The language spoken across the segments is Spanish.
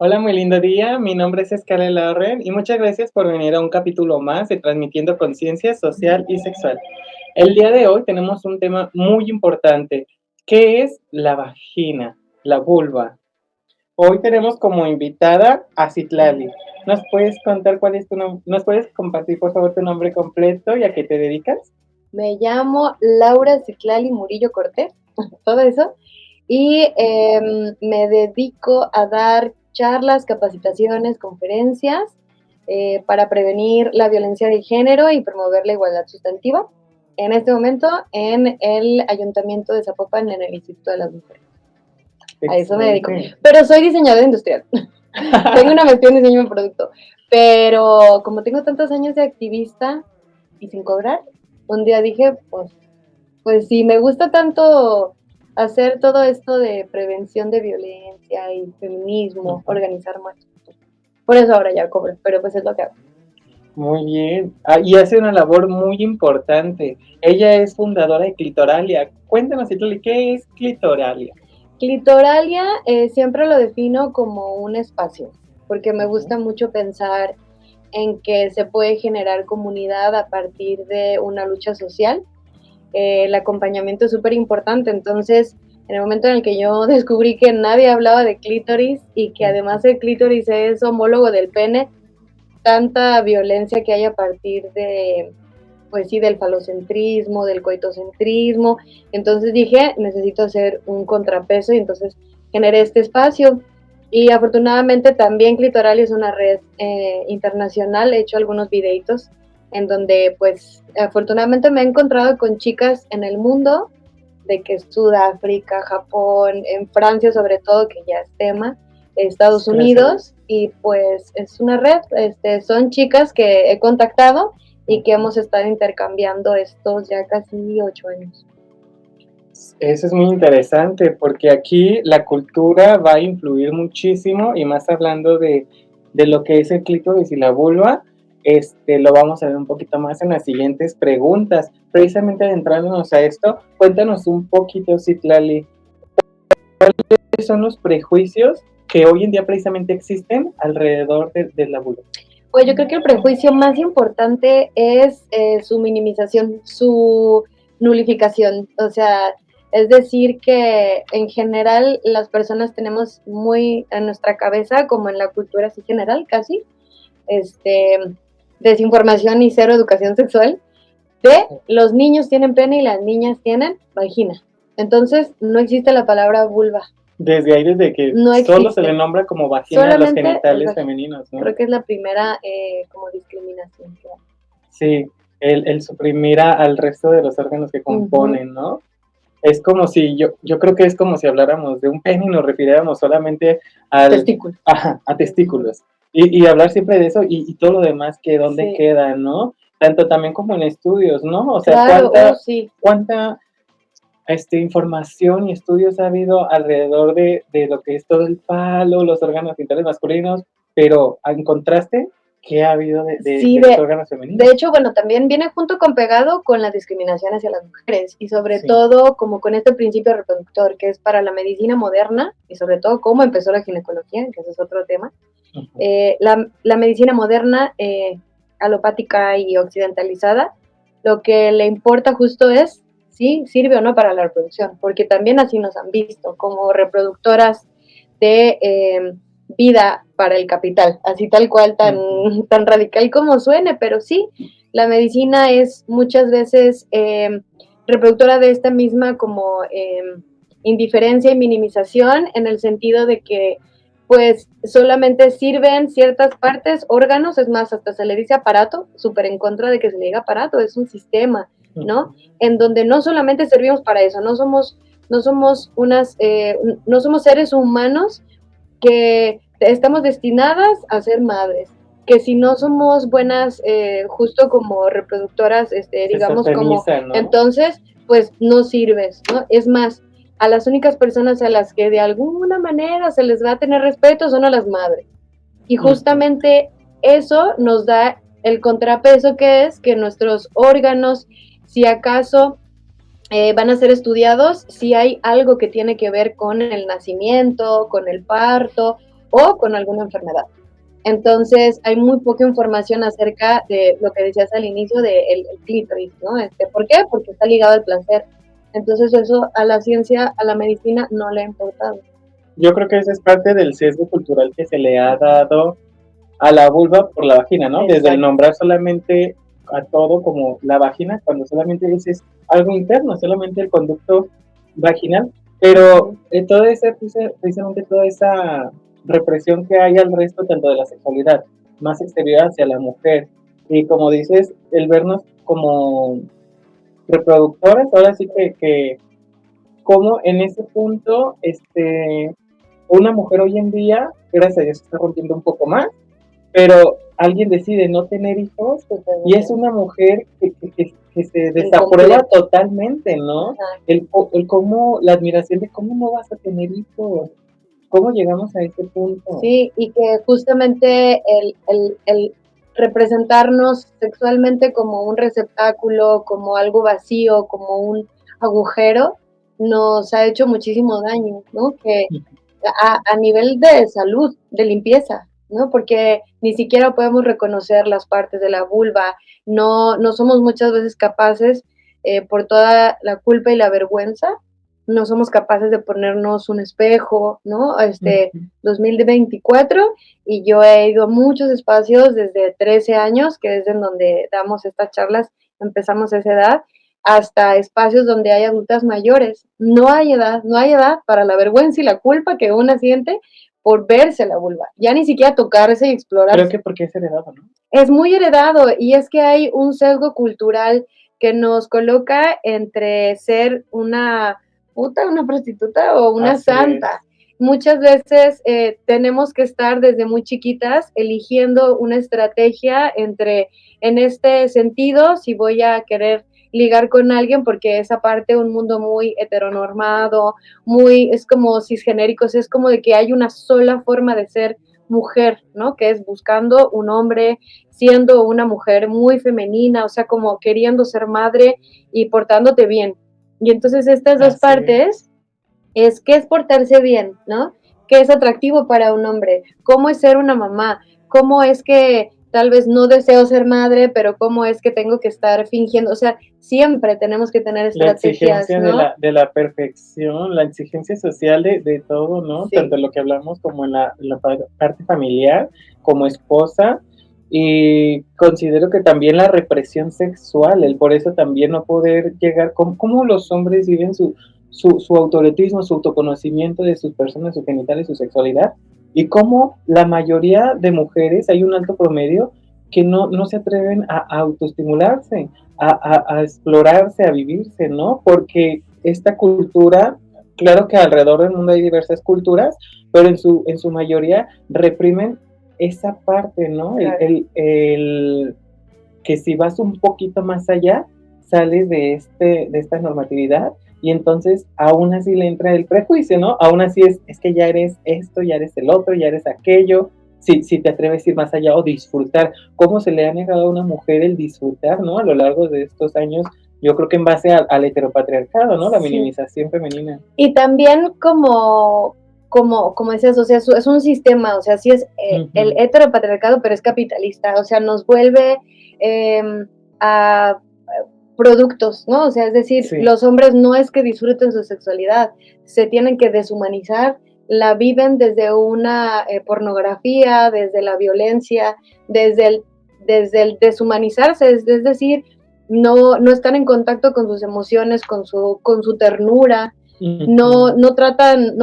Hola, muy lindo día. Mi nombre es Scarlett Lauren y muchas gracias por venir a un capítulo más de Transmitiendo Conciencia Social y Sexual. El día de hoy tenemos un tema muy importante. ¿Qué es la vagina, la vulva? Hoy tenemos como invitada a Citlali. ¿Nos puedes contar cuál es tu nombre? ¿Nos puedes compartir, por favor, tu nombre completo y a qué te dedicas? Me llamo Laura Citlali Murillo Cortés, todo eso, y me dedico a dar charlas, capacitaciones, conferencias para prevenir la violencia de género y promover la igualdad sustantiva. En este momento en el Ayuntamiento de Zapopan, en el Instituto de las Mujeres. A eso me dedico. Pero soy diseñadora industrial. Tengo una maestría en diseño de producto. Pero como tengo tantos años de activista y sin cobrar, un día dije, pues si me gusta tanto hacer todo esto de prevención de violencia y feminismo, organizar marchas, por eso ahora ya cobro, pero pues es lo que hago. Muy bien. Y hace una labor muy importante. Ella es fundadora de Clitoralia. Cuéntanos, Citlali, ¿qué es Clitoralia? Clitoralia siempre lo defino como un espacio, porque me gusta mucho pensar en que se puede generar comunidad a partir de una lucha social. El acompañamiento es súper importante, entonces en el momento en el que yo descubrí que nadie hablaba de clítoris y que además el clítoris es homólogo del pene, tanta violencia que hay a partir de, pues sí, del falocentrismo, del coitocentrismo, entonces dije, necesito hacer un contrapeso y entonces generé este espacio. Y afortunadamente también Clitoralia es una red internacional, he hecho algunos videitos en donde pues afortunadamente me he encontrado con chicas en el mundo, de que Sudáfrica, Japón, en Francia sobre todo, que ya es tema, Estados Unidos, y pues es una red, son chicas que he contactado y que hemos estado intercambiando estos ya casi 8 años. Eso es muy interesante porque aquí la cultura va a influir muchísimo y más hablando de lo que es el clítoris y la vulva, lo vamos a ver un poquito más en las siguientes preguntas. Precisamente adentrándonos a esto, cuéntanos un poquito, Citlali, ¿cuáles son los prejuicios que hoy en día precisamente existen alrededor de la vulva? Pues yo creo que el prejuicio más importante es su minimización, su nulificación. O sea, es decir que en general las personas tenemos muy en nuestra cabeza, como en la cultura así general casi, desinformación y cero educación sexual, de los niños tienen pene y las niñas tienen vagina. Entonces no existe la palabra vulva. Desde ahí, desde que no solo se le nombra como vagina a los genitales femeninos, ¿no? Creo que es la primera como discriminación que hay. Sí, el suprimir al resto de los órganos que componen, ¿no? Es como si, yo creo que es como si habláramos de un pene y nos refiriéramos solamente al testículo. Ajá, a testículos. Y hablar siempre de eso y todo lo demás que dónde queda, ¿no? Tanto también como en estudios, ¿no? O sea, claro, cuánta información y estudios ha habido alrededor de lo que es todo el palo, los órganos genitales masculinos, pero en contraste, ¿qué ha habido de los órganos femeninos? De hecho, bueno, también viene junto con pegado con la discriminación hacia las mujeres y sobre todo como con este principio reproductor que es para la medicina moderna y sobre todo cómo empezó la ginecología, que ese es otro tema. La medicina moderna, alopática y occidentalizada, lo que le importa justo es si sirve o no para la reproducción, porque también así nos han visto como reproductoras de vida para el capital, así tal cual, tan radical como suene, pero sí, la medicina es muchas veces reproductora de esta misma como indiferencia y minimización en el sentido de que pues solamente sirven ciertas partes, órganos, es más, hasta se le dice aparato, súper en contra de que se le diga aparato, es un sistema, ¿no? En donde no solamente servimos para eso, no somos seres humanos que estamos destinadas a ser madres, que si no somos buenas, justo como reproductoras, digamos como, ¿no? Entonces, pues no sirves, ¿no? Es más, a las únicas personas a las que de alguna manera se les va a tener respeto son a las madres. Y justamente eso nos da el contrapeso que es que nuestros órganos, si acaso van a ser estudiados, si hay algo que tiene que ver con el nacimiento, con el parto, o con alguna enfermedad. Entonces, hay muy poca información acerca de lo que decías al inicio del el clítoris, ¿no? ¿Por qué? Porque está ligado al placer. Entonces, eso a la ciencia, a la medicina, no le ha importado. Yo creo que esa es parte del sesgo cultural que se le ha dado a la vulva por la vagina, ¿no? Exacto. Desde el nombrar solamente a todo como la vagina, cuando solamente es algo interno, solamente el conducto vaginal, pero precisamente toda esa represión que hay al resto, tanto de la sexualidad, más exterior hacia la mujer, y como dices, el vernos como reproductoras, ahora sí que como en ese punto, una mujer hoy en día, gracias a Dios, se está rompiendo un poco más, pero alguien decide no tener hijos y es una mujer que se desaprueba totalmente, ¿no? El cómo, la admiración de cómo no vas a tener hijos, cómo llegamos a ese punto. Sí, y que justamente el representarnos sexualmente como un receptáculo, como algo vacío, como un agujero, nos ha hecho muchísimo daño, ¿no? Que a nivel de salud, de limpieza, ¿no? Porque ni siquiera podemos reconocer las partes de la vulva, no somos muchas veces capaces, por toda la culpa y la vergüenza, no somos capaces de ponernos un espejo, ¿no? 2024, y yo he ido a muchos espacios desde 13 años, que es en donde damos estas charlas, empezamos a esa edad, hasta espacios donde hay adultas mayores. No hay edad para la vergüenza y la culpa que una siente por verse la vulva, ya ni siquiera tocarse y explorarse. Creo que porque es heredado, ¿no? Es muy heredado, y es que hay un sesgo cultural que nos coloca entre ser una puta, una prostituta o una Así santa. es. Muchas veces tenemos que estar desde muy chiquitas eligiendo una estrategia en este sentido, si voy a querer ligar con alguien, porque es aparte un mundo muy heteronormado, es como cisgenéricos, es como de que hay una sola forma de ser mujer, ¿no? Que es buscando un hombre, siendo una mujer muy femenina, o sea, como queriendo ser madre y portándote bien. Y entonces estas dos partes es qué es portarse bien, ¿no? ¿Qué es atractivo para un hombre? ¿Cómo es ser una mamá? ¿Cómo es que tal vez no deseo ser madre, pero cómo es que tengo que estar fingiendo? O sea, siempre tenemos que tener estrategias, la exigencia ¿no? de la perfección, la exigencia social de todo, ¿no? Sí. Tanto en lo que hablamos como en la parte familiar, como esposa, y considero que también la represión sexual, el por eso también no poder llegar, cómo los hombres viven su autoerotismo, su autoconocimiento de sus personas, sus genitales, su sexualidad, y cómo la mayoría de mujeres, hay un alto promedio, que no se atreven a autoestimularse, a explorarse, a vivirse, ¿no? Porque esta cultura, claro que alrededor del mundo hay diversas culturas, pero en su mayoría reprimen esa parte, ¿no? Claro. El que si vas un poquito más allá, sales de esta normatividad y entonces aún así le entra el prejuicio, ¿no? Aún así es que ya eres esto, ya eres el otro, ya eres aquello, si te atreves a ir más allá o disfrutar, cómo se le ha negado a una mujer el disfrutar, ¿no? A lo largo de estos años, yo creo que en base al heteropatriarcado, ¿no? La minimización femenina. Y también como decías, o sea, es un sistema, o sea, sí es el heteropatriarcado, pero es capitalista, o sea, nos vuelve a productos, ¿no? O sea, es decir, los hombres no es que disfruten su sexualidad, se tienen que deshumanizar, la viven desde una pornografía, desde la violencia, desde el deshumanizarse, es decir, no están en contacto con sus emociones, con su ternura, no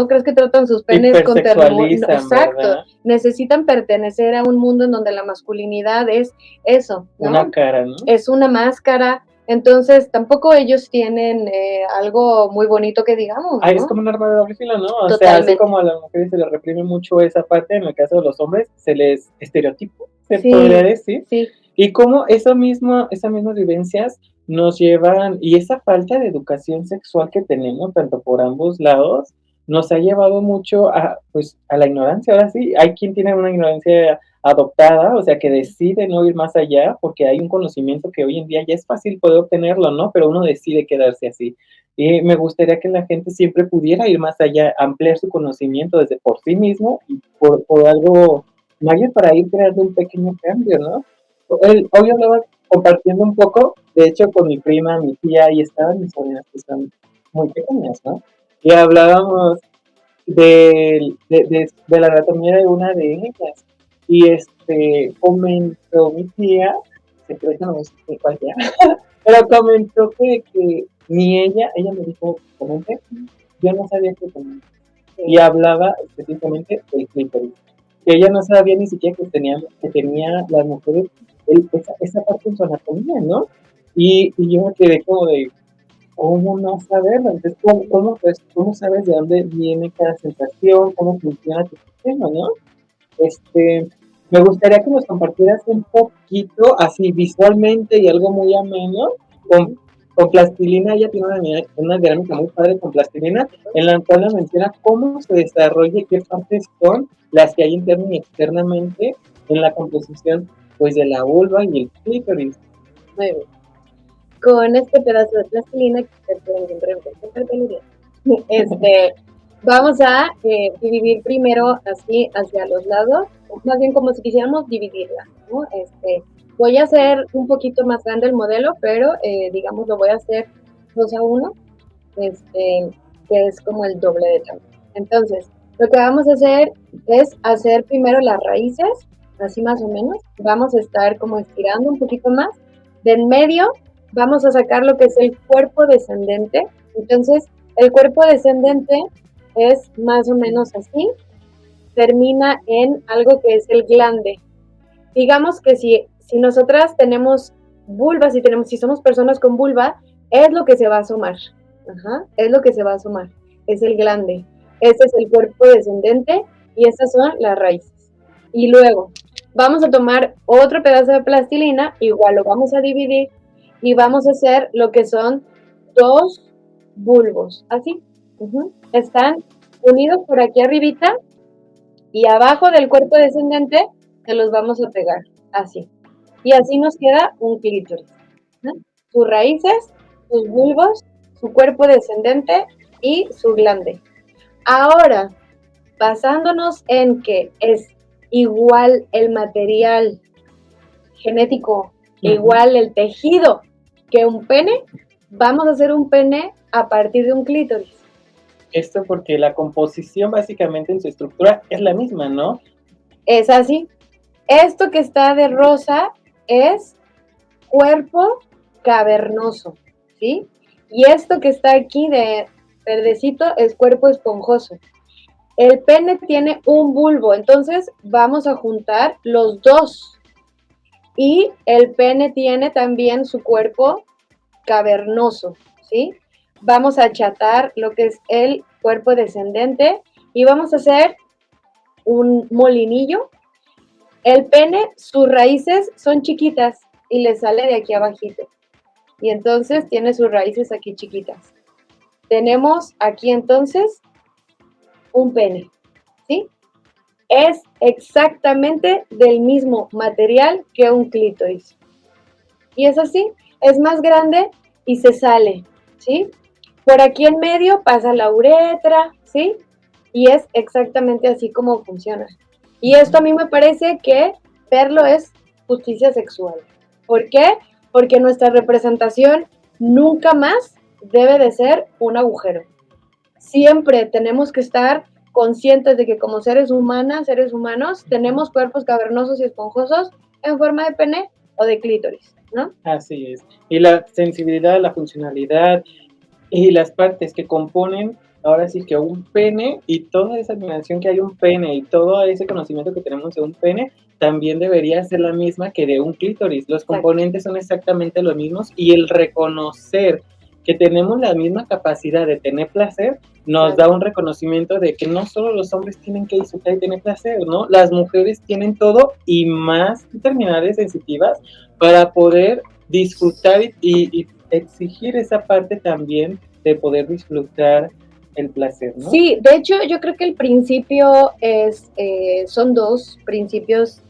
crees que tratan sus penes con ternura, exacto, ¿verdad? Necesitan pertenecer a un mundo en donde la masculinidad es eso, ¿no? Una cara, ¿no? Es una máscara. Entonces, tampoco ellos tienen algo muy bonito que digamos, ¿no? Es como un arma de doble filo, ¿no? O sea, así como a las mujeres se les reprime mucho esa parte, en el caso de los hombres, se les estereotipo, se podría decir. Sí. Y cómo esas mismas vivencias nos llevan, y esa falta de educación sexual que tenemos, tanto por ambos lados, nos ha llevado mucho a la ignorancia. Ahora sí, hay quien tiene una ignorancia adoptada, o sea, que decide no ir más allá, porque hay un conocimiento que hoy en día ya es fácil poder obtenerlo, ¿no? Pero uno decide quedarse así. Y me gustaría que la gente siempre pudiera ir más allá, ampliar su conocimiento desde por sí mismo y por algo mayor para ir creando un pequeño cambio, ¿no? Hoy hablaba compartiendo un poco, de hecho, con mi prima, mi tía, y estaban mis sobrinas que son muy pequeñas, ¿no? Y hablábamos de la anatomía de una de ellas. Y comentó mi tía, se cree que no sé cuál ya, pero comentó que ni ella me dijo, comente, yo no sabía que comente. Y hablaba específicamente del clítoris. Que ella no sabía ni siquiera que tenía las mujeres esa parte en su anatomía, ¿no? Y yo me quedé como de, ¿cómo no saberlo? Entonces, ¿cómo sabes de dónde viene cada sensación? ¿Cómo funciona tu sistema, no? Me gustaría que nos compartieras un poquito, así visualmente y algo muy ameno, con, con plastilina. Ella tiene una dinámica muy padre con plastilina, en la cual nos menciona cómo se desarrolla y qué partes son las que hay interna y externamente en la composición pues de la vulva y el clítoris. Muy bien. Con este pedazo de plastilina que ustedes pueden encontrar en papelería, vamos a dividir primero así hacia los lados, más bien como si quisiéramos dividirla, ¿no? Voy a hacer un poquito más grande el modelo, pero digamos lo voy a hacer 2:1, que es como el doble de tamaño. Entonces, lo que vamos a hacer es hacer primero las raíces, así más o menos. Vamos a estar como estirando un poquito más. De en medio vamos a sacar lo que es el cuerpo descendente. Entonces, el cuerpo descendente es más o menos así. Termina en algo que es el glande. Digamos que si nosotras tenemos vulva, si somos personas con vulva, es lo que se va a asomar. Ajá, es lo que se va a asomar. Es el glande. Este es el cuerpo descendente y estas son las raíces. Y luego vamos a tomar otro pedazo de plastilina, igual lo vamos a dividir y vamos a hacer lo que son 2 bulbos. Así. Están unidos por aquí arribita y abajo del cuerpo descendente se los vamos a pegar. Así. Y así nos queda un clítoris. ¿No? Sus raíces, sus bulbos, su cuerpo descendente y su glande. Ahora, basándonos en que es igual el material genético, igual el tejido que un pene, vamos a hacer un pene a partir de un clítoris. Esto porque la composición básicamente en su estructura es la misma, ¿no? Es así. Esto que está de rosa es cuerpo cavernoso, ¿sí? Y esto que está aquí de verdecito es cuerpo esponjoso. El pene tiene un bulbo, entonces vamos a juntar los dos. Y el pene tiene también su cuerpo cavernoso, ¿sí? Vamos a achatar lo que es el cuerpo descendente y vamos a hacer un molinillo. El pene, sus raíces son chiquitas y le sale de aquí abajito. Y entonces tiene sus raíces aquí chiquitas. Tenemos aquí entonces un pene, ¿sí? Es exactamente del mismo material que un clítoris. Y es así, es más grande y se sale, ¿sí? Por aquí en medio pasa la uretra, ¿sí? Y es exactamente así como funciona. Y esto a mí me parece que verlo es justicia sexual. ¿Por qué? Porque nuestra representación nunca más debe de ser un agujero. Siempre tenemos que estar conscientes de que como seres humanos, tenemos cuerpos cavernosos y esponjosos en forma de pene o de clítoris, ¿no? Así es. Y la sensibilidad, la funcionalidad y las partes que componen ahora sí que un pene y toda esa admiración que hay un pene y todo ese conocimiento que tenemos de un pene también debería ser la misma que de un clítoris. Los componentes son exactamente los mismos y el reconocer que tenemos la misma capacidad de tener placer nos da un reconocimiento de que no solo los hombres tienen que disfrutar y tener placer, ¿no? Las mujeres tienen todo y más determinadas sensitivas para poder disfrutar y exigir esa parte también de poder disfrutar el placer, ¿no? Sí, de hecho yo creo que el principio son dos principios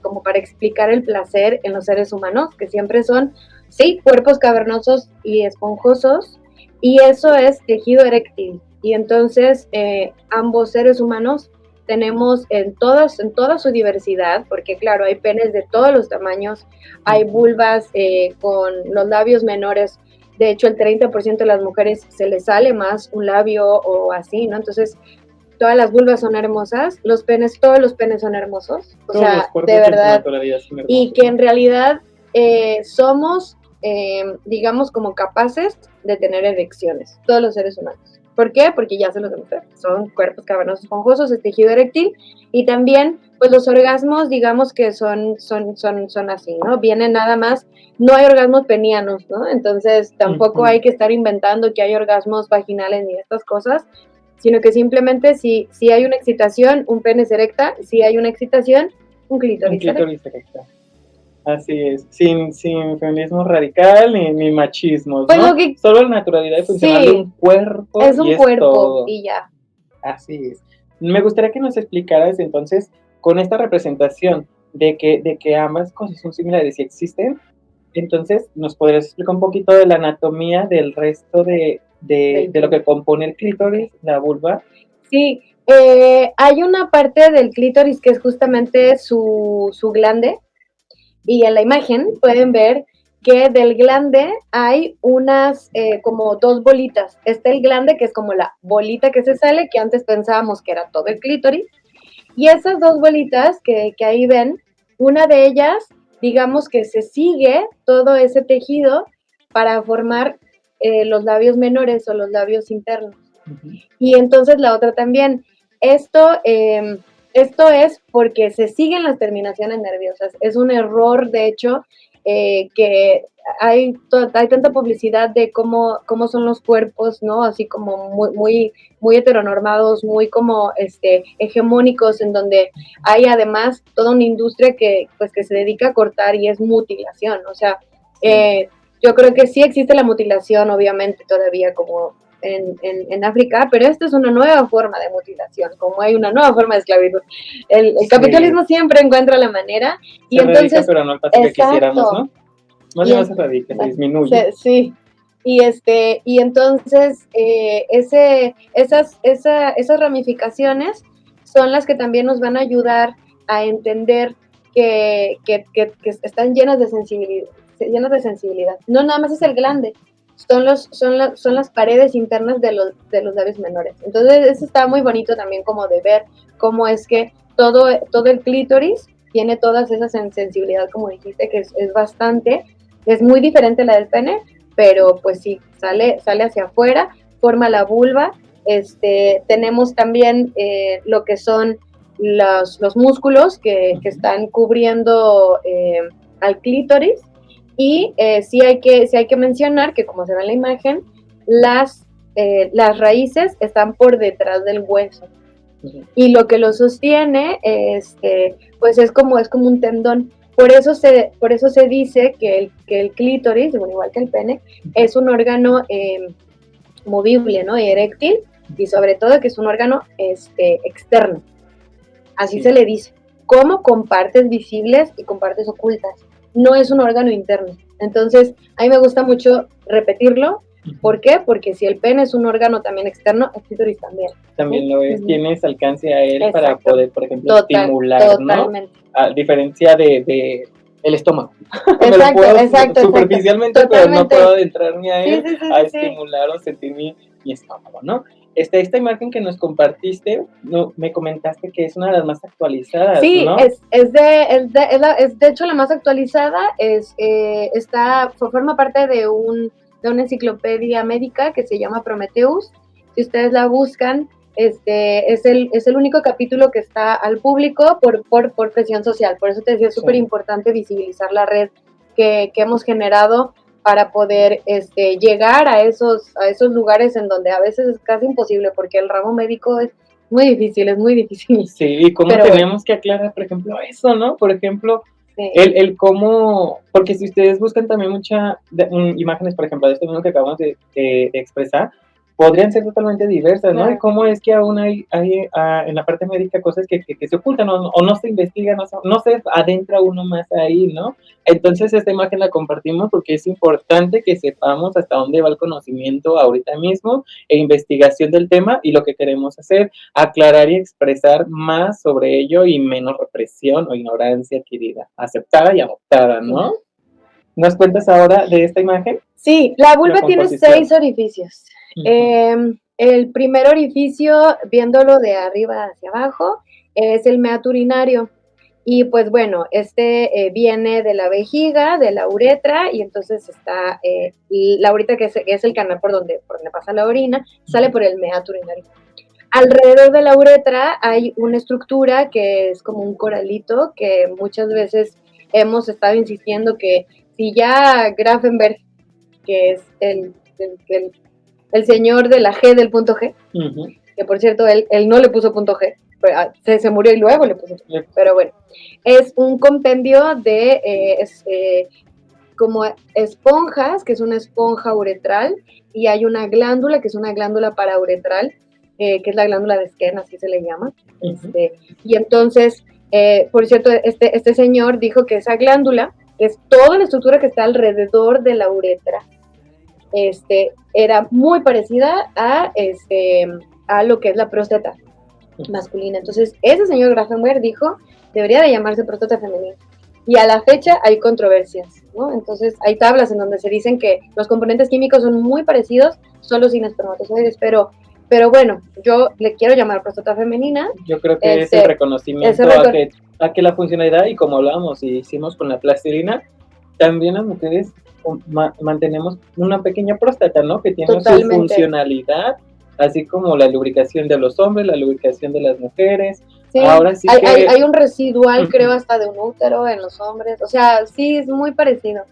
como para explicar el placer en los seres humanos, que siempre son, sí, cuerpos cavernosos y esponjosos, y eso es tejido eréctil. Y entonces ambos seres humanos tenemos en toda su diversidad, porque claro, hay penes de todos los tamaños, hay vulvas con los labios menores. De hecho, el 30% de las mujeres se les sale más un labio o así, ¿no? Entonces, todas las vulvas son hermosas, todos los penes son hermosos, o Todos los sea, cuerpos de en su verdad, naturalidad son hermosos, y que ¿no? en realidad somos, digamos, como capaces de tener erecciones, todos los seres humanos. ¿Por qué? Porque ya se los demostré, son cuerpos cavernosos esponjosos, es tejido eréctil, y también, pues los orgasmos, digamos que son así, ¿no? Vienen nada más, no hay orgasmos penianos, ¿no? Entonces tampoco hay que estar inventando que hay orgasmos vaginales ni estas cosas, sino que simplemente si hay una excitación, un pene se erecta, si hay una excitación, un Un clítoris se erecta. clítoris erecta. Así es, sin feminismo radical ni machismos, Pues ¿no? lo que Solo la naturalidad funcional de sí, un cuerpo es y un es cuerpo todo. y ya. Así es. Me gustaría que nos explicaras entonces, con esta representación de que ambas cosas son similares y existen, entonces nos podrías explicar un poquito de la anatomía del resto de lo que compone el clítoris, la vulva. Sí, hay una parte del clítoris que es justamente su glande, y en la imagen pueden ver que del glande hay unas como dos bolitas. Está el glande, que es como la bolita que se sale, que antes pensábamos que era todo el clítoris, y esas dos bolitas que ahí ven, una de ellas, digamos que se sigue todo ese tejido para formar los labios menores o los labios internos. Ujú. Y entonces la otra también. Esto, esto es porque se siguen las terminaciones nerviosas. Es un error, de hecho, que hay tanta publicidad de cómo son los cuerpos, ¿no? Así como muy heteronormados, muy como hegemónicos, en donde hay además toda una industria que se dedica a cortar y es mutilación. O sea, yo creo que sí existe la mutilación, obviamente, todavía como en África, pero esta es una nueva forma de mutilación, como hay una nueva forma de esclavitud. El capitalismo siempre encuentra la manera, y se entonces... radica, pero no el paso que quisiéramos, ¿no? Más bien no se radica, se disminuye. Sí, y entonces esas ramificaciones son las que también nos van a ayudar a entender que están llenas de sensibilidad. No nada más es el glande, son las paredes internas de los labios menores. Entonces eso está muy bonito también como de ver cómo es que todo el clítoris tiene toda esa sensibilidad, como dijiste, que es bastante, es muy diferente la del pene, pero pues sí, sale hacia afuera, forma la vulva. Tenemos también lo que son los músculos que están cubriendo al clítoris, y sí hay que mencionar que, como se ve en la imagen, las raíces están por detrás del hueso, y lo que lo sostiene pues es como un tendón. Por eso se dice que el clítoris, bueno, igual que el pene, es un órgano movible, ¿no? Y eréctil, y sobre todo que es un órgano externo. Así se le dice. Como con partes visibles y con partes ocultas. No es un órgano interno. Entonces, a mí me gusta mucho repetirlo. ¿Por qué? Porque si el pene es un órgano también externo, el clítoris también. También lo es, tienes alcance a él. Exacto. Para poder, por ejemplo, estimular, totalmente. ¿No? A diferencia de el estómago. Exacto, superficialmente, pero no puedo adentrarme a él, a estimular o sentir mi estómago, ¿no? Esta imagen que nos compartiste, me comentaste que es una de las más actualizadas, sí, ¿no? Es de hecho la más actualizada, forma parte de una enciclopedia médica que se llama Prometheus. Si ustedes la buscan, es el único capítulo que está al público por presión social. Por eso te decía, es súper importante visibilizar la red que hemos generado para poder llegar a esos lugares en donde a veces es casi imposible, porque el ramo médico es muy difícil. Sí, y cómo tenemos que aclarar, por ejemplo, eso, ¿no? Por ejemplo, el cómo, porque si ustedes buscan también imágenes, por ejemplo, de esto mismo que acabamos de expresar, podrían ser totalmente diversas, ¿no? Y Claro. cómo es que aún hay en la parte médica cosas que se ocultan o no se investigan, no se adentra uno más ahí, ¿no? Entonces esta imagen la compartimos porque es importante que sepamos hasta dónde va el conocimiento ahorita mismo e investigación del tema y lo que queremos hacer, aclarar y expresar más sobre ello y menos represión o ignorancia adquirida, aceptada y adoptada, ¿no? Claro. ¿Nos cuentas ahora de esta imagen? Sí, la La vulva tiene composición. 6 orificios. El primer orificio, viéndolo de arriba hacia abajo, es el meato urinario. Y pues bueno, viene de la vejiga, de la uretra, y entonces está la uretra, que es el canal por donde pasa la orina, sale por el meato urinario. Alrededor de la uretra hay una estructura que es como un coralito, que muchas veces hemos estado insistiendo que si ya Grafenberg, que es el señor de la G del punto G, que por cierto él no le puso punto G, se murió y luego le puso, pero bueno, es un compendio de como esponjas, que es una esponja uretral, y hay una glándula, que es una glándula parauretral, que es la glándula de Skene, así se le llama. Y entonces, por cierto, este señor dijo que esa glándula, que es toda la estructura que está alrededor de la uretra, era muy parecida a lo que es la próstata masculina. Entonces, ese señor Grafenberg dijo, debería de llamarse próstata femenina. Y a la fecha hay controversias, ¿no? Entonces, hay tablas en donde se dicen que los componentes químicos son muy parecidos, solo sin espermatozoides, pero bueno, yo le quiero llamar próstata femenina. Yo creo que es el reconocimiento a que la funcionalidad, y como hablábamos y hicimos con la plastilina, también las mujeres mantenemos una pequeña próstata, ¿no? Que tiene Totalmente. su funcionalidad, así como la lubricación de los hombres, la lubricación de las mujeres. Sí, ahora sí hay un residual, creo, hasta de un útero en los hombres. O sea, sí, es muy parecido.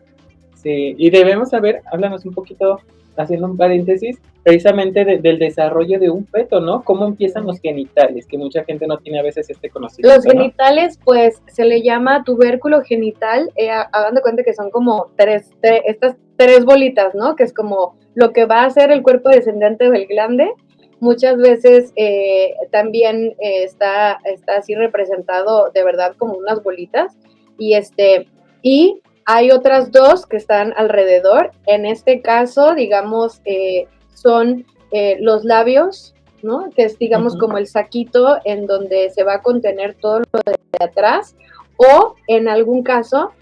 Sí, y debemos saber, háblanos un poquito, haciendo un paréntesis, precisamente del desarrollo de un feto, ¿no? ¿Cómo empiezan los genitales? Que mucha gente no tiene a veces este conocimiento, Los genitales, ¿no? Pues, se le llama tubérculo genital. Hagan de cuenta que son como estas tres bolitas, ¿no? Que es como lo que va a ser el cuerpo descendente del glande. Muchas veces también está así representado de verdad como unas bolitas. Y hay otras dos que están alrededor. En este caso, digamos, son los labios, ¿no? Que es, digamos, como el saquito en donde se va a contener todo lo de atrás. O, en algún caso,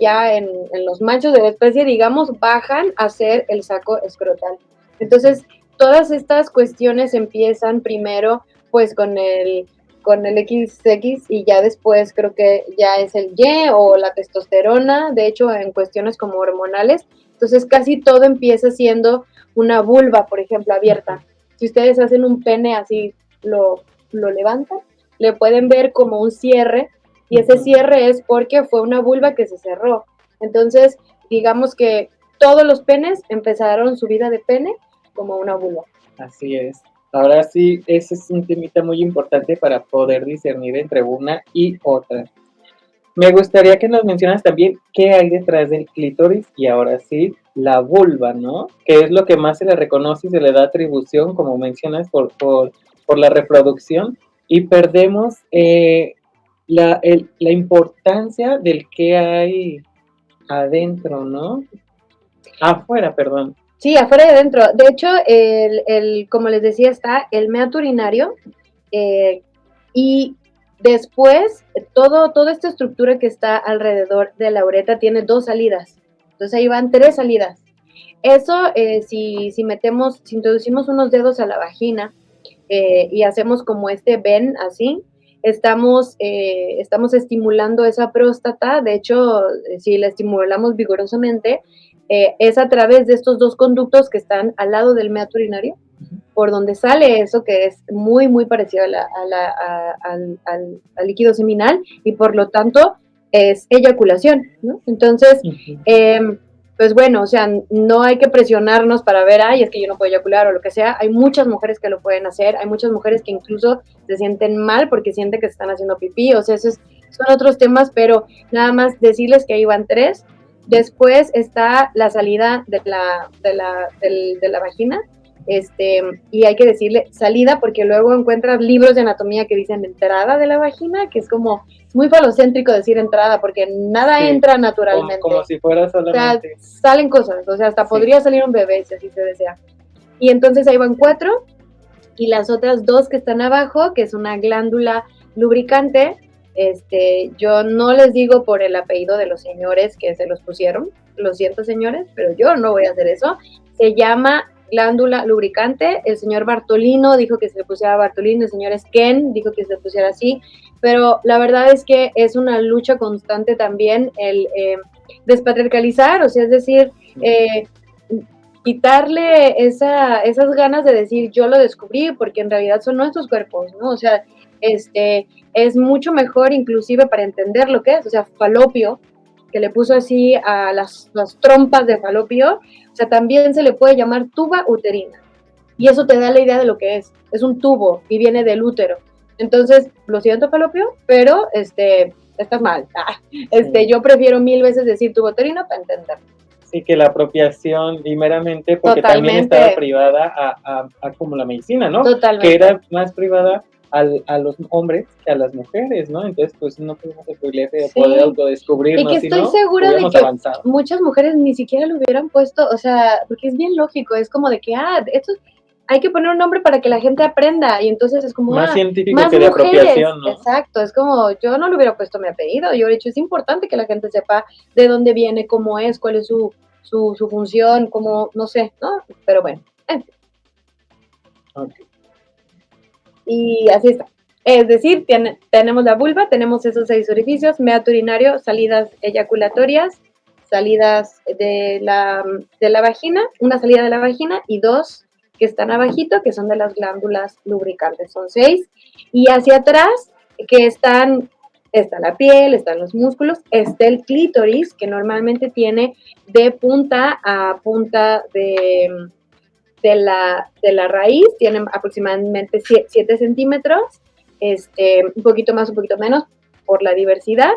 ya en los machos de la especie, digamos, bajan a ser el saco escrotal. Entonces, todas estas cuestiones empiezan primero, pues, con el XX, y ya después creo que ya es el Y o la testosterona, de hecho en cuestiones como hormonales. Entonces casi todo empieza siendo una vulva, por ejemplo, abierta. Si ustedes hacen un pene así, lo levantan, le pueden ver como un cierre, y ese cierre es porque fue una vulva que se cerró. Entonces, digamos que todos los penes empezaron su vida de pene como una vulva. Así es. Ahora sí, ese es un temita muy importante para poder discernir entre una y otra. Me gustaría que nos mencionas también qué hay detrás del clítoris y ahora sí, la vulva, ¿no? Que es lo que más se le reconoce y se le da atribución, como mencionas, por la reproducción, y perdemos la importancia del que hay adentro, ¿no? Afuera, perdón. Sí, afuera y adentro. De hecho, como les decía, está el meato urinario, y después toda esta estructura que está alrededor de la uretra tiene 2 salidas. Entonces ahí van 3 salidas. Eso, si introducimos unos dedos a la vagina y hacemos como ven así, estamos estimulando esa próstata. De hecho, si la estimulamos vigorosamente, es a través de estos 2 conductos que están al lado del meato urinario, por donde sale eso que es muy, muy parecido al líquido seminal, y por lo tanto es eyaculación, ¿no? Entonces, pues bueno, o sea, no hay que presionarnos para ver, ay, es que yo no puedo eyacular o lo que sea. Hay muchas mujeres que lo pueden hacer, hay muchas mujeres que incluso se sienten mal porque sienten que se están haciendo pipí, o sea, son otros temas, pero nada más decirles que ahí van 3. Después está la salida de la vagina, y hay que decirle salida porque luego encuentras libros de anatomía que dicen entrada de la vagina, que es como, es muy falocéntrico decir entrada porque nada Sí, entra naturalmente. como si fuera O sea, solamente. salen cosas, o sea, hasta Sí. podría salir un bebé si así se desea. Y entonces ahí van 4 y las otras 2 que están abajo, que es una glándula lubricante, yo no les digo por el apellido de los señores que se los pusieron, lo siento señores, pero yo no voy a hacer eso, se llama glándula lubricante, el señor Bartolino dijo que se le pusiera Bartolino, el señor Ken dijo que se le pusiera así, pero la verdad es que es una lucha constante también el despatriarcalizar, o sea, es decir, quitarle esas ganas de decir yo lo descubrí, porque en realidad son nuestros cuerpos, ¿no? O sea, es mucho mejor inclusive para entender lo que es, o sea, falopio, que le puso así a las trompas de falopio, o sea, también se le puede llamar tuba uterina, y eso te da la idea de lo que es un tubo y viene del útero. Entonces, lo siento falopio, pero estás mal. Yo prefiero 1000 veces decir tubo uterino para entenderlo. Sí, que la apropiación primeramente, porque Totalmente. también estaba privada a como la medicina, ¿no? Totalmente. Que era más privada a los hombres que a las mujeres, ¿no? Entonces, pues no tuvimos el privilegio de poder autodescubrirnos. Y que estoy ¿no? segura de que avanzado. Muchas mujeres ni siquiera lo hubieran puesto, o sea, porque es bien lógico, es como de que, esto hay que poner un nombre para que la gente aprenda, y entonces es como, más científico más que de mujeres, apropiación, ¿no? Exacto, es como, yo no le hubiera puesto mi apellido, yo he dicho, es importante que la gente sepa de dónde viene, cómo es, cuál es su función, cómo, no sé, ¿no? Pero bueno, Okay. Y así está. Es decir, tenemos la vulva, tenemos esos 6 orificios, meato urinario, salidas eyaculatorias, salidas de la vagina, una salida de la vagina y 2 que están abajito, que son de las glándulas lubricantes, son 6. Y hacia atrás, que está la piel, están los músculos, está el clítoris, que normalmente tiene de punta a punta de la raíz, tiene aproximadamente 7 centímetros, un poquito más, un poquito menos, por la diversidad.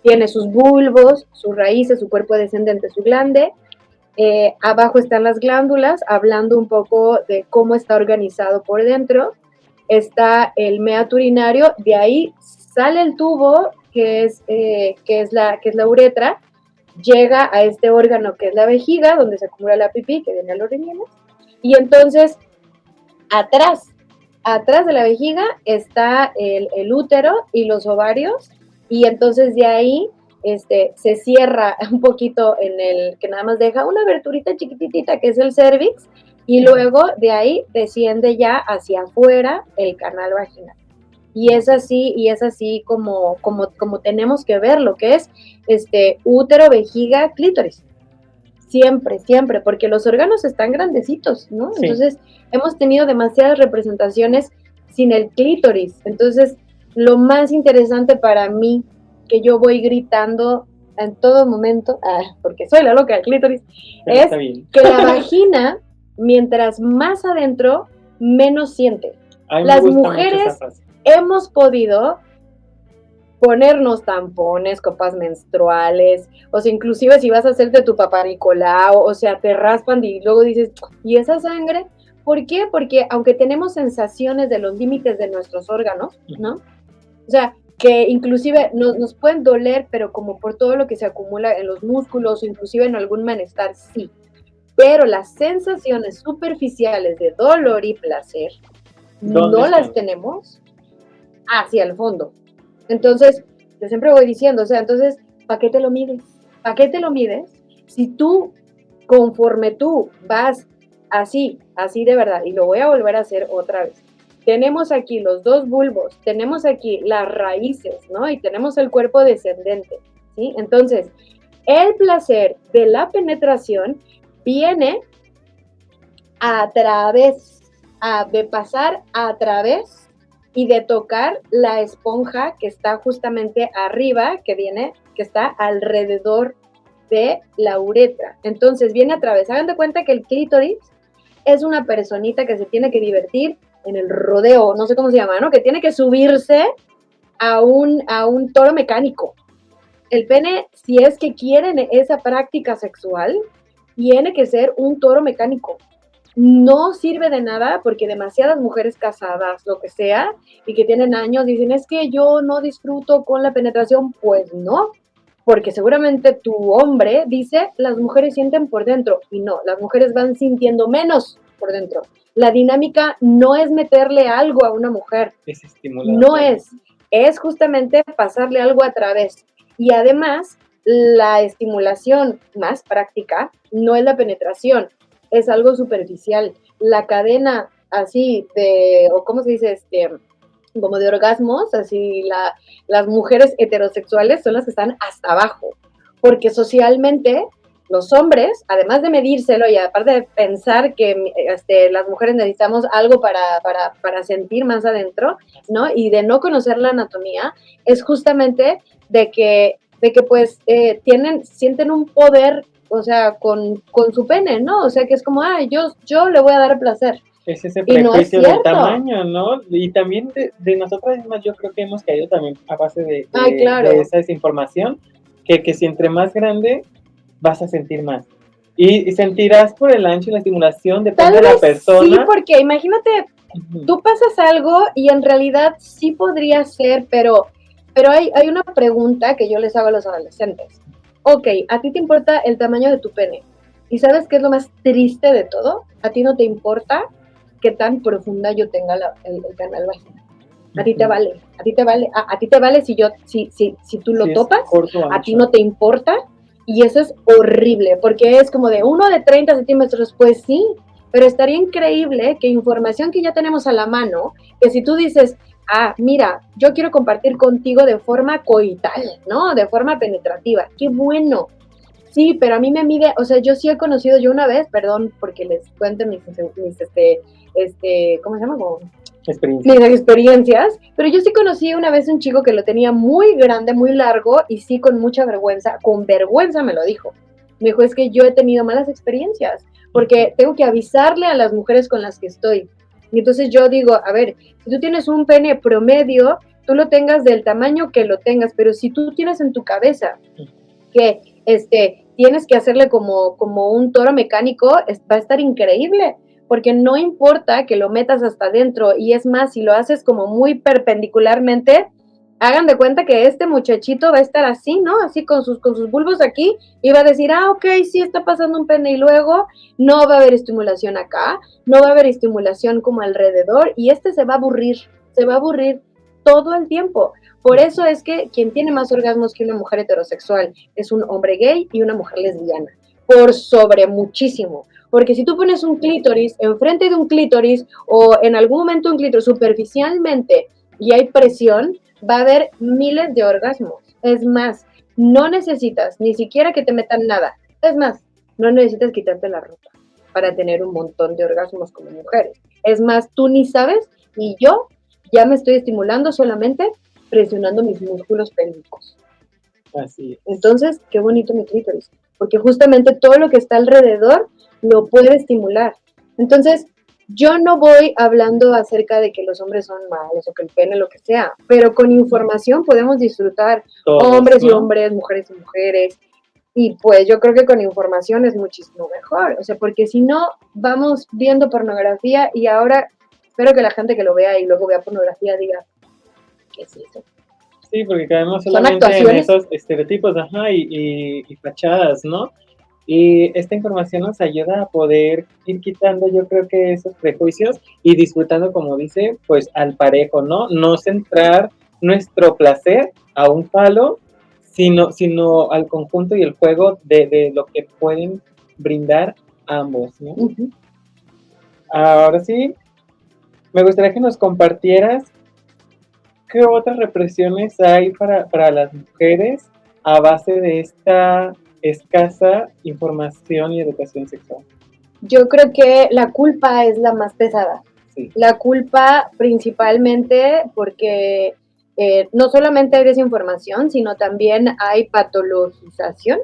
Tiene sus bulbos, sus raíces, su cuerpo descendente, su glande. Abajo están las glándulas, hablando un poco de cómo está organizado por dentro. Está el meato urinario, de ahí sale el tubo, que es la uretra, llega a este órgano que es la vejiga, donde se acumula la pipí, que viene a los riñones. Y entonces, atrás de la vejiga está el útero y los ovarios, y entonces de ahí se cierra un poquito que nada más deja una aberturita chiquitita que es el cervix, y luego de ahí desciende ya hacia afuera el canal vaginal. Y es así como tenemos que ver lo que es útero, vejiga, clítoris. Siempre, porque los órganos están grandecitos, ¿no? Sí. Entonces, hemos tenido demasiadas representaciones sin el clítoris. Entonces, lo más interesante para mí, que yo voy gritando en todo momento, porque soy la loca del clítoris, es que la vagina, mientras más adentro, menos siente. Las mujeres hemos podido ponernos tampones, copas menstruales, o sea, inclusive si vas a hacerte tu papá Nicolau, o sea, te raspan y luego dices, ¿y esa sangre? ¿Por qué? Porque aunque tenemos sensaciones de los límites de nuestros órganos, ¿no? O sea, que inclusive nos pueden doler, pero como por todo lo que se acumula en los músculos, inclusive en algún malestar, sí. Pero las sensaciones superficiales de dolor y placer no las tenemos hacia el fondo. Entonces, yo siempre voy diciendo, o sea, entonces, ¿para qué te lo mides? ¿Para qué te lo mides? Si tú, conforme tú vas así de verdad, y lo voy a volver a hacer otra vez, tenemos aquí los 2 bulbos, tenemos aquí las raíces, ¿no? Y tenemos el cuerpo descendente, ¿sí? Entonces, el placer de la penetración viene de pasar a través y de tocar la esponja que está justamente arriba, que está alrededor de la uretra. Entonces viene a través. Hagan de cuenta que el clítoris es una personita que se tiene que divertir en el rodeo, no sé cómo se llama, ¿no? Que tiene que subirse a un toro mecánico. El pene, si es que quieren esa práctica sexual, tiene que ser un toro mecánico. no sirve de nada porque demasiadas mujeres casadas, lo que sea, y que tienen años, dicen, es que yo no disfruto con la penetración. Pues no, porque seguramente tu hombre dice, las mujeres sienten por dentro, y no, las mujeres van sintiendo menos por dentro. La dinámica no es meterle algo a una mujer, Es estimulante. no es justamente pasarle algo a través. Y además, la estimulación más práctica no es la penetración, es algo superficial. La cadena así de, o cómo se dice, como de orgasmos, así las mujeres heterosexuales son las que están hasta abajo, porque socialmente los hombres, además de medírselo y aparte de pensar que las mujeres necesitamos algo para sentir más adentro, ¿no? Y de no conocer la anatomía, es justamente de que pues sienten un poder, o sea, con su pene, ¿no? O sea, que es como, yo le voy a dar placer. Es ese Y no es prejuicio del cierto. tamaño, ¿no? Y también de nosotras mismas, yo creo que hemos caído también a base Claro. de esa desinformación, que si entre más grande vas a sentir más. Y sentirás por el ancho y la estimulación, depende Tal de la vez persona. sí, porque imagínate, tú pasas algo y en realidad sí podría ser, pero hay una pregunta que yo les hago a los adolescentes. Ok, a ti te importa el tamaño de tu pene. ¿Y sabes qué es lo más triste de todo? A ti no te importa qué tan profunda yo tenga el canal vaginal. A ti te vale, a ti te vale, a ti te vale si tú lo topas, a ti no te importa, y eso es horrible, porque es como de 1 de 30 centímetros, pues sí, pero estaría increíble que información que ya tenemos a la mano, que si tú dices, mira, yo quiero compartir contigo de forma coital, ¿no? De forma penetrativa, qué bueno. Sí, pero a mí me mide, o sea, yo sí he conocido, yo una vez, perdón, porque les cuento mis ¿cómo se llama? Mis experiencias, pero yo sí conocí una vez un chico que lo tenía muy grande, muy largo, y sí con mucha vergüenza, con vergüenza me lo dijo. Me dijo, es que yo he tenido malas experiencias, porque tengo que avisarle a las mujeres con las que estoy. Y entonces yo digo, a ver, si tú tienes un pene promedio, tú lo tengas del tamaño que lo tengas, pero si tú tienes en tu cabeza que tienes que hacerle como un toro mecánico, va a estar increíble, porque no importa que lo metas hasta adentro, y es más, si lo haces como muy perpendicularmente, hagan de cuenta que este muchachito va a estar así, ¿no? Así con sus bulbos aquí, y va a decir, ok, sí está pasando un pene, y luego no va a haber estimulación acá, no va a haber estimulación como alrededor, y se va a aburrir todo el tiempo. Por eso es que quien tiene más orgasmos que una mujer heterosexual es un hombre gay y una mujer lesbiana, por sobre muchísimo. Porque si tú pones un clítoris enfrente de un clítoris, o en algún momento un clítoris superficialmente, y hay presión, va a haber miles de orgasmos. Es más, no necesitas ni siquiera que te metan nada. Es más, no necesitas quitarte la ropa para tener un montón de orgasmos como mujeres. Es más, tú ni sabes, y yo ya me estoy estimulando solamente presionando mis músculos pélvicos. Así es. Entonces, qué bonito mi clítoris, porque justamente todo lo que está alrededor lo puede estimular. Entonces, yo no voy hablando acerca de que los hombres son malos o que el pene, lo que sea, pero con información podemos disfrutar todos, hombres, ¿no? Y hombres, mujeres y mujeres, y pues yo creo que con información es muchísimo mejor, o sea, porque si no, vamos viendo pornografía, y ahora espero que la gente que lo vea y luego vea pornografía diga, ¿qué es eso? Sí, porque caemos solamente en esos estereotipos, y fachadas, ¿no? Y esta información nos ayuda a poder ir quitando, yo creo que esos prejuicios, y disfrutando, como dice, pues al parejo, ¿no? No centrar nuestro placer a un palo, sino al conjunto y el juego de lo que pueden brindar ambos, ¿no? Uh-huh. Ahora sí, me gustaría que nos compartieras qué otras represiones hay para las mujeres a base de esta escasa información y educación sexual. Yo creo que la culpa es la más pesada. Sí. La culpa principalmente porque no solamente hay desinformación, sino también hay patologización,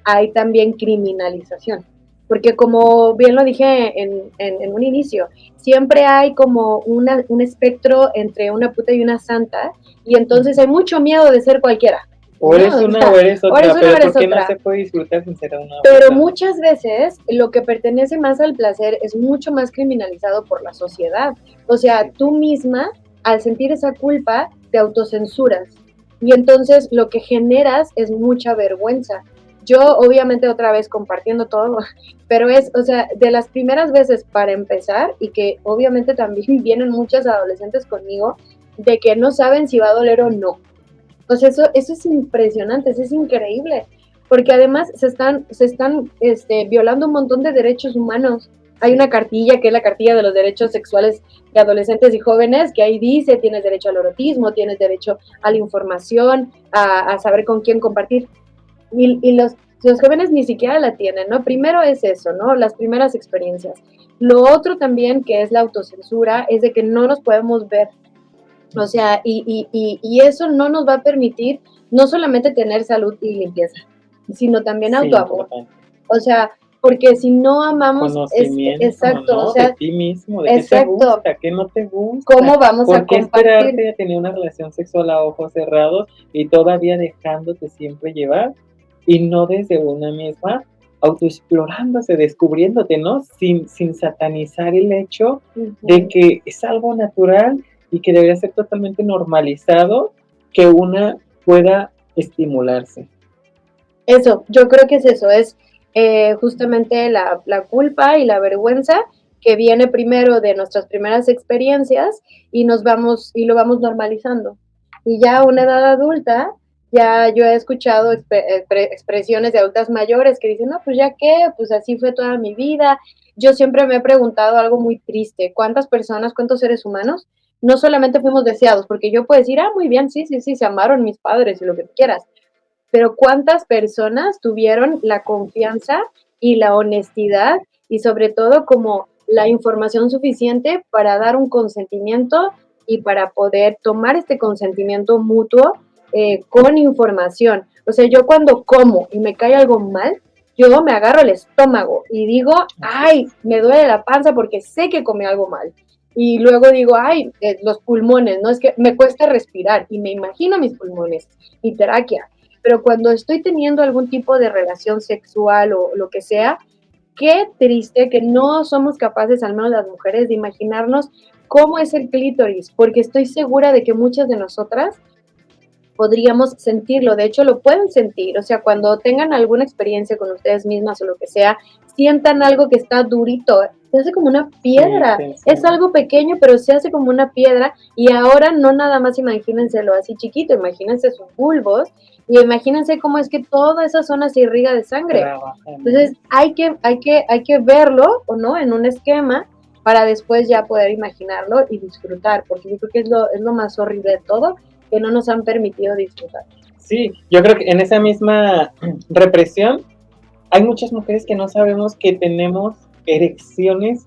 hay también criminalización. Porque como bien lo dije en un inicio, siempre hay como un espectro entre una puta y una santa, y entonces hay mucho miedo de ser cualquiera. O eres ¿no? O una sea, o eres o eres otra, una o pero eres ¿por qué no otra. se puede disfrutar sin ser una u Pero otra? muchas veces lo que pertenece más al placer es mucho más criminalizado por la sociedad. O sea, Sí, tú misma, al sentir esa culpa, te autocensuras. Y entonces lo que generas es mucha vergüenza. Yo, obviamente, otra vez compartiendo todo, pero es, o sea, de las primeras veces para empezar, y que obviamente también vienen muchas adolescentes conmigo, de que no saben si va a doler o no. O sea, eso es impresionante, eso es increíble, porque además se están violando un montón de derechos humanos. Hay una cartilla que es la cartilla de los derechos sexuales de adolescentes y jóvenes, que ahí dice, tienes derecho al erotismo, tienes derecho a la información, a saber con quién compartir. Y los jóvenes ni siquiera la tienen, ¿no? Primero es eso, ¿no? Las primeras experiencias. Lo otro también, que es la autocensura, es de que no nos podemos ver. O sea, y eso no nos va a permitir no solamente tener salud y limpieza, sino también sí, autoamor. importante. O sea, porque si no amamos, es Conocimiento, exacto, o ¿no? De sea, ti mismo, de qué te exacto, gusta, qué no te ¿cómo gusta. vamos a ¿Por qué compartir? esperarte a tener una relación sexual a ojos cerrados y todavía dejándote siempre llevar? Y no desde una misma autoexplorándose, descubriéndote, ¿no? Sin satanizar el hecho de que es algo natural y que debería ser totalmente normalizado que una pueda estimularse. Eso, yo creo que es eso, es justamente la culpa y la vergüenza que viene primero de nuestras primeras experiencias y lo vamos normalizando. Y ya a una edad adulta, ya yo he escuchado expresiones de adultas mayores que dicen, no, pues ya qué, pues así fue toda mi vida. Yo siempre me he preguntado algo muy triste, ¿cuántas personas, cuántos seres humanos no solamente fuimos deseados? Porque yo puedo decir, ah, muy bien, sí, sí, sí, se amaron mis padres y lo que quieras, pero ¿cuántas personas tuvieron la confianza y la honestidad y sobre todo como la información suficiente para dar un consentimiento y para poder tomar este consentimiento mutuo con información? O sea, yo cuando como y me cae algo mal, yo me agarro el estómago y digo, ay, me duele la panza porque sé que comí algo mal. Y luego digo, ay, los pulmones, ¿no? Es que me cuesta respirar y me imagino mis pulmones, mi tráquea. Pero cuando estoy teniendo algún tipo de relación sexual o lo que sea, qué triste que no somos capaces, al menos las mujeres, de imaginarnos cómo es el clítoris, porque estoy segura de que muchas de nosotras podríamos sentirlo, de hecho lo pueden sentir, o sea, cuando tengan alguna experiencia con ustedes mismas o lo que sea, sientan algo que está durito, se hace como una Sí, piedra, es tensión. algo pequeño, pero se hace como una piedra y ahora no nada más imagínenselo así chiquito, imagínense sus bulbos y imagínense cómo es que toda esa zona se irriga de sangre. Trabaja, ¿no? Entonces hay que verlo o no en un esquema para después ya poder imaginarlo y disfrutar, porque yo creo que es lo más horrible de todo, que no nos han permitido disfrutar. Sí, yo creo que en esa misma represión hay muchas mujeres que no sabemos que tenemos erecciones.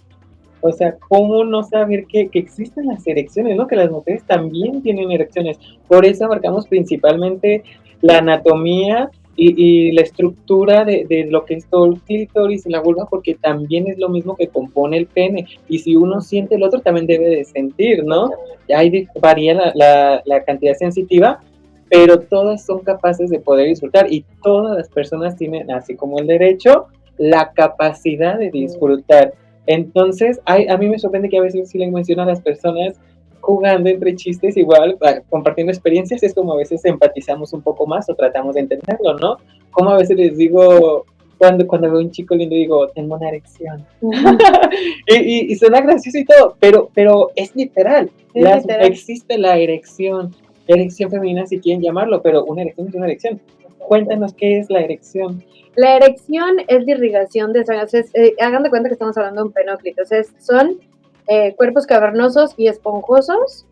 O sea, ¿cómo no saber que existen las erecciones, ¿no? Que las mujeres también tienen erecciones. Por eso abarcamos principalmente la anatomía y la estructura de lo que es todo el clítoris y la vulva, porque también es lo mismo que compone el pene. Y si uno siente, el otro también debe de sentir, ¿no? Ahí varía la cantidad sensitiva, pero todas son capaces de poder disfrutar y todas las personas tienen, así como el derecho, la capacidad de disfrutar. Entonces, a mí me sorprende que a veces sí le menciono a las personas jugando entre chistes, igual, compartiendo experiencias, es como a veces empatizamos un poco más o tratamos de entenderlo, ¿no? Como a veces les digo, cuando veo un chico lindo, digo, tengo una erección. y suena gracioso y todo, pero es literal. Existe la erección femenina si quieren llamarlo, pero una erección es una erección. Cuéntanos qué es la erección. La erección es la irrigación de sangre. Hagan de cuenta que estamos hablando de un penóclito. Entonces, son cuerpos cavernosos y esponjosos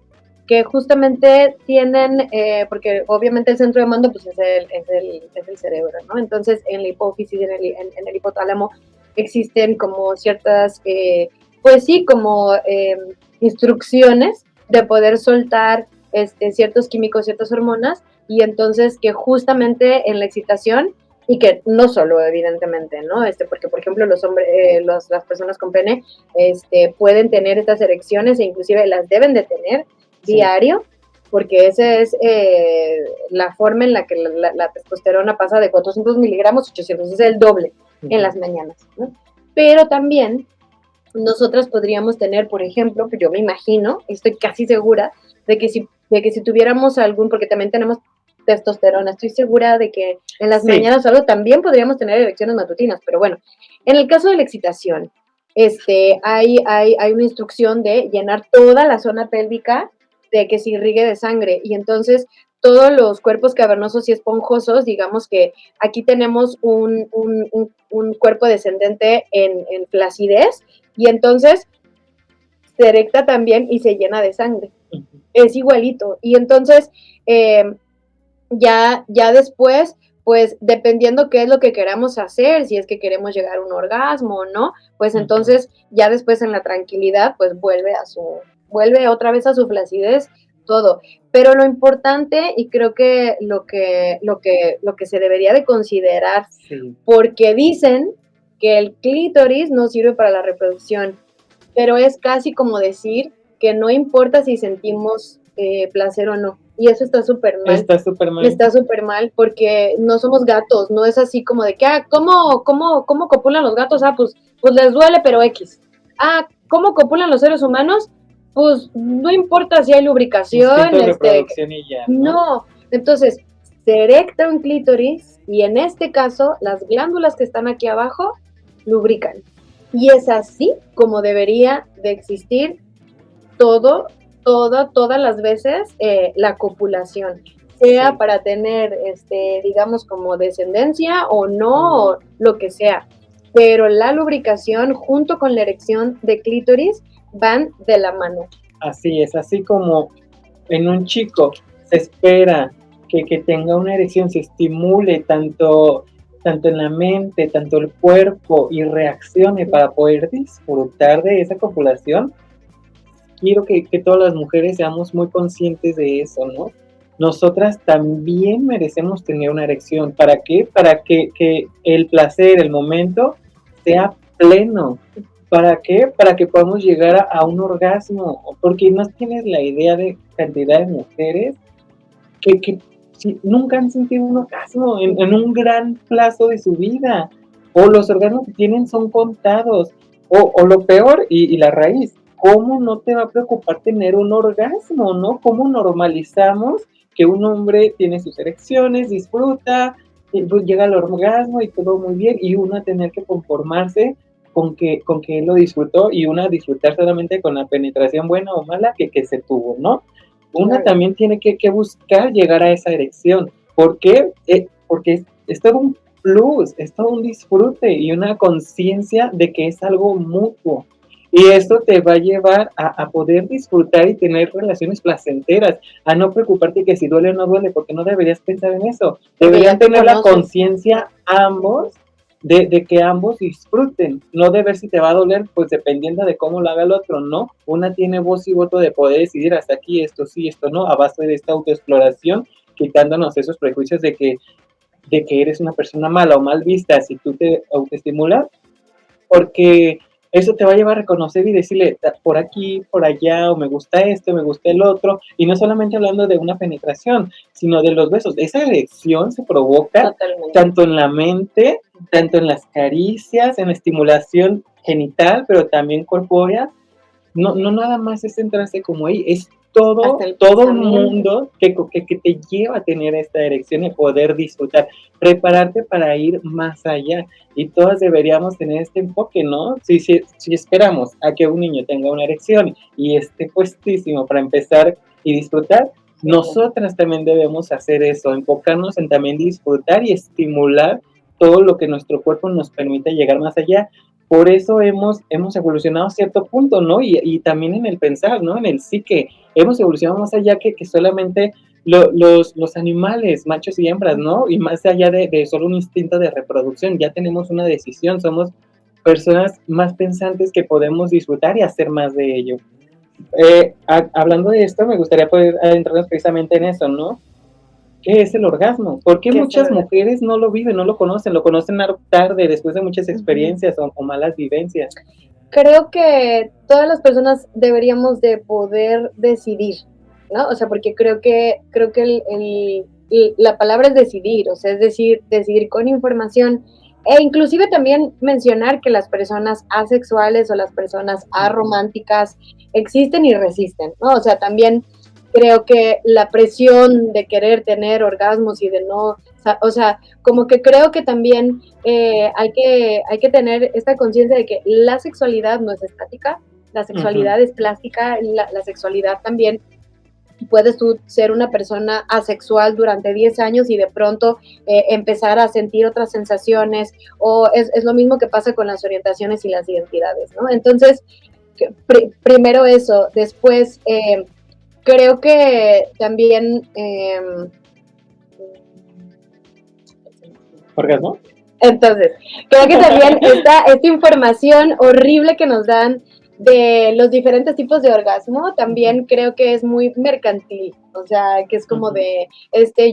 que justamente tienen, porque obviamente el centro de mando pues, es el cerebro, ¿no? Entonces, en la hipófisis, en el hipotálamo, existen como ciertas, pues sí, como instrucciones de poder soltar ciertos químicos, ciertas hormonas, y entonces que justamente en la excitación y que no solo evidentemente, ¿no? Porque por ejemplo los hombres, las personas con pene, pueden tener estas erecciones e inclusive las deben de tener diario, porque esa es la forma en la que la testosterona pasa de 400 miligramos a 800, es el doble en las mañanas, ¿no? Pero también nosotras podríamos tener, por ejemplo, que yo me imagino, estoy casi segura, de que si tuviéramos algún, porque también tenemos testosterona, estoy segura de que en las mañanas o algo también podríamos tener erecciones matutinas, pero bueno, en el caso de la excitación, hay una instrucción de llenar toda la zona pélvica de que se irrigue de sangre, y entonces todos los cuerpos cavernosos y esponjosos, digamos que aquí tenemos un cuerpo descendente en flacidez, y entonces se erecta también y se llena de sangre. Es igualito. Y entonces, ya después, pues dependiendo qué es lo que queramos hacer, si es que queremos llegar a un orgasmo o no, pues entonces ya después en la tranquilidad, pues vuelve otra vez a su flacidez todo. Pero lo importante, y creo que lo que se debería de considerar, porque dicen que el clítoris no sirve para la reproducción, pero es casi como decir que no importa si sentimos placer o no. Y eso está súper mal. Está súper mal. Está súper mal porque no somos gatos, no es así como de que, ¿cómo copulan los gatos? Pues les duele, pero X. ¿Cómo copulan los seres humanos? Pues no importa si hay lubricación. Reproducción y ya, ¿no? Entonces, se erecta un clítoris y en este caso las glándulas que están aquí abajo lubrican. Y es así como debería de existir todas las veces la copulación, sea para tener, digamos, como descendencia o no, o lo que sea. Pero la lubricación junto con la erección de clítoris van de la mano. Así es, así como en un chico se espera que tenga una erección, se estimule tanto en la mente, tanto el cuerpo y reaccione para poder disfrutar de esa copulación. Quiero que todas las mujeres seamos muy conscientes de eso, ¿no? Nosotras también merecemos tener una erección. ¿Para qué? Para que el placer, el momento, sea pleno. ¿Para qué? Para que podamos llegar a un orgasmo. Porque no tienes la idea de cantidad de mujeres que nunca han sentido un orgasmo en un gran plazo de su vida. O los orgasmos que tienen son contados. O lo peor, y la raíz, ¿cómo no te va a preocupar tener un orgasmo, no? ¿Cómo normalizamos que un hombre tiene sus erecciones, disfruta, y pues llega al orgasmo y todo muy bien, y uno tener que conformarse con que él lo disfrutó, y una disfrutar solamente con la penetración buena o mala que se tuvo, ¿no? Una también tiene que buscar llegar a esa erección. ¿Por qué? Porque es todo un plus, es todo un disfrute y una conciencia de que es algo mutuo. Y esto te va a llevar a poder disfrutar y tener relaciones placenteras, a no preocuparte que si duele o no duele, porque no deberías pensar en eso. Deberían tener la conciencia ambos de que ambos disfruten, no de ver si te va a doler, pues dependiendo de cómo lo haga el otro, ¿no? Una tiene voz y voto de poder decidir hasta aquí, esto sí, esto no, a base de esta autoexploración, quitándonos esos prejuicios de que eres una persona mala o mal vista si tú te autoestimulas, porque eso te va a llevar a reconocer y decirle por aquí, por allá, o me gusta esto, me gusta el otro, y no solamente hablando de una penetración, sino de los besos. Esa erección se provoca tanto en la mente, tanto en las caricias, en la estimulación genital, pero también corpórea. No nada más es centrarse como ahí, es todo un mundo que te lleva a tener esta erección y poder disfrutar, prepararte para ir más allá. Y todas deberíamos tener este enfoque, ¿no? Si esperamos a que un niño tenga una erección y esté puestísimo para empezar y disfrutar, nosotras también debemos hacer eso, enfocarnos en también disfrutar y estimular todo lo que nuestro cuerpo nos permite llegar más allá. Por eso hemos evolucionado a cierto punto, ¿no? Y también en el pensar, ¿no? En el psique. Hemos evolucionado más allá que solamente los animales, machos y hembras, ¿no? Y más allá de solo un instinto de reproducción. Ya tenemos una decisión, somos personas más pensantes que podemos disfrutar y hacer más de ello. Hablando de esto, me gustaría poder adentrarnos precisamente en eso, ¿no? ¿Qué es el orgasmo? ¿Por qué muchas mujeres no lo viven, no lo conocen tarde, después de muchas experiencias o malas vivencias? Creo que todas las personas deberíamos de poder decidir ¿no? O sea, porque creo que la palabra es decidir, o sea, es decir, decidir con información e inclusive también mencionar que las personas asexuales o las personas arománticas existen y resisten, ¿no? O sea, también creo que la presión de querer tener orgasmos y de no, o sea, como que creo que también hay que tener esta conciencia de que la sexualidad no es estática, la sexualidad es plástica, la sexualidad también puedes tú ser una persona asexual durante 10 años y de pronto empezar a sentir otras sensaciones, o es lo mismo que pasa con las orientaciones y las identidades, ¿no? Entonces, primero eso, después creo que también... ¿Orgasmo? Entonces, creo que también esta información horrible que nos dan de los diferentes tipos de orgasmo, también creo que es muy mercantil, o sea, que es como de,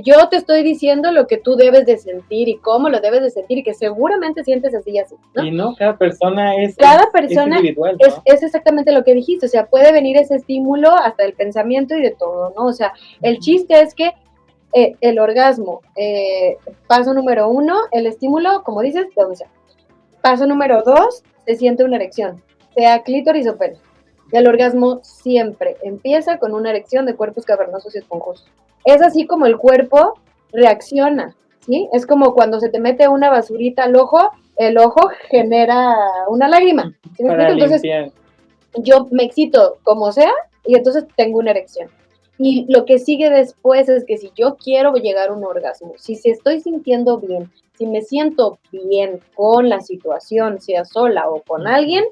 yo te estoy diciendo lo que tú debes de sentir y cómo lo debes de sentir y que seguramente sientes así y así, ¿no? Y no, cada persona es individual, ¿no? Es exactamente lo que dijiste, o sea, puede venir ese estímulo hasta el pensamiento y de todo, ¿no? O sea, el chiste es que el orgasmo, paso número 1, el estímulo, como dices, de donde sea. Paso número 2, se siente una erección, sea clítoris o pene. El orgasmo siempre empieza con una erección de cuerpos cavernosos y esponjosos. Es así como el cuerpo reacciona, ¿sí? Es como cuando se te mete una basurita al ojo, el ojo genera una lágrima. ¿Sí me explico? Entonces, yo me excito como sea y entonces tengo una erección. Y lo que sigue después es que si yo quiero llegar a un orgasmo, si estoy sintiendo bien, si me siento bien con la situación, sea sola o con alguien,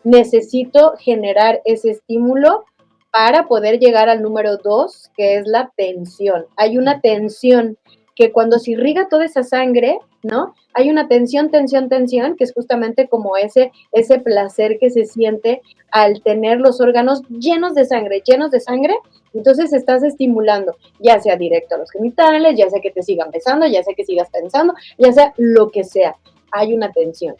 necesito generar ese estímulo para poder llegar al número 2, que es la tensión. Hay una tensión que cuando se irriga toda esa sangre, ¿no? Hay una tensión, que es justamente como ese placer que se siente al tener los órganos llenos de sangre, entonces estás estimulando, ya sea directo a los genitales, ya sea que te sigan besando, ya sea que sigas pensando, ya sea lo que sea, hay una tensión.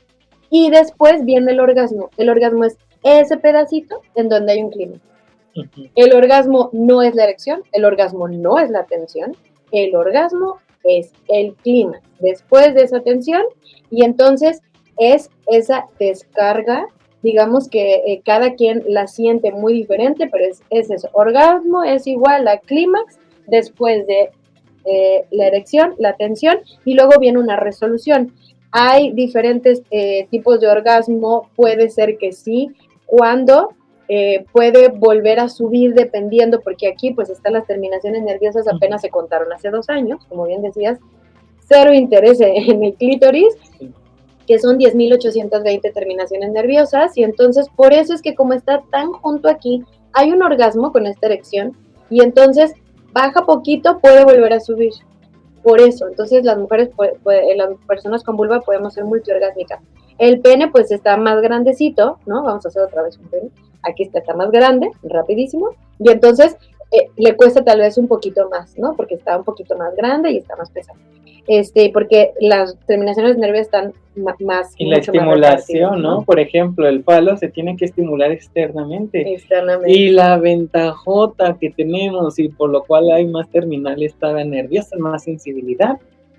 Y después viene el orgasmo. El orgasmo es ese pedacito en donde hay un clímax. El orgasmo no es la erección, el orgasmo no es la tensión, el orgasmo es el clímax. Después de esa tensión, y entonces es esa descarga, digamos que cada quien la siente muy diferente, pero es eso. Orgasmo es igual a clímax después de la erección, la tensión, y luego viene una resolución. Hay diferentes tipos de orgasmo, puede ser que sí, cuando puede volver a subir dependiendo, porque aquí pues están las terminaciones nerviosas, apenas se contaron hace 2 años, como bien decías, cero interés en el clítoris, que son 10.820 terminaciones nerviosas, y entonces por eso es que como está tan junto aquí, hay un orgasmo con esta erección, y entonces baja poquito, puede volver a subir. Por eso, entonces las mujeres, las personas con vulva podemos ser multiorgásmicas. El pene pues está más grandecito, ¿no? Vamos a hacer otra vez un pene. Aquí está más grande, rapidísimo, y entonces le cuesta tal vez un poquito más, ¿no? Porque está un poquito más grande y está más pesado. Porque las terminaciones nerviosas están más... Y la estimulación, ¿no? Por ejemplo, el palo se tiene que estimular externamente. Y la ventajota que tenemos y por lo cual hay más terminales nerviosas, más sensibilidad,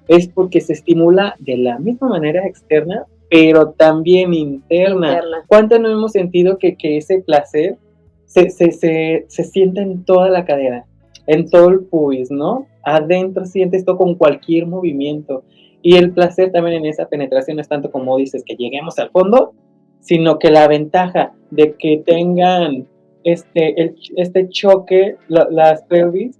es porque se estimula de la misma manera externa, pero también interna. ¿Cuánto no hemos sentido que ese placer se siente en toda la cadera, en todo el pubis, ¿no? Adentro sientes todo con cualquier movimiento. Y el placer también en esa penetración no es tanto como dices que lleguemos al fondo, sino que la ventaja de que tengan este choque, las pelvis,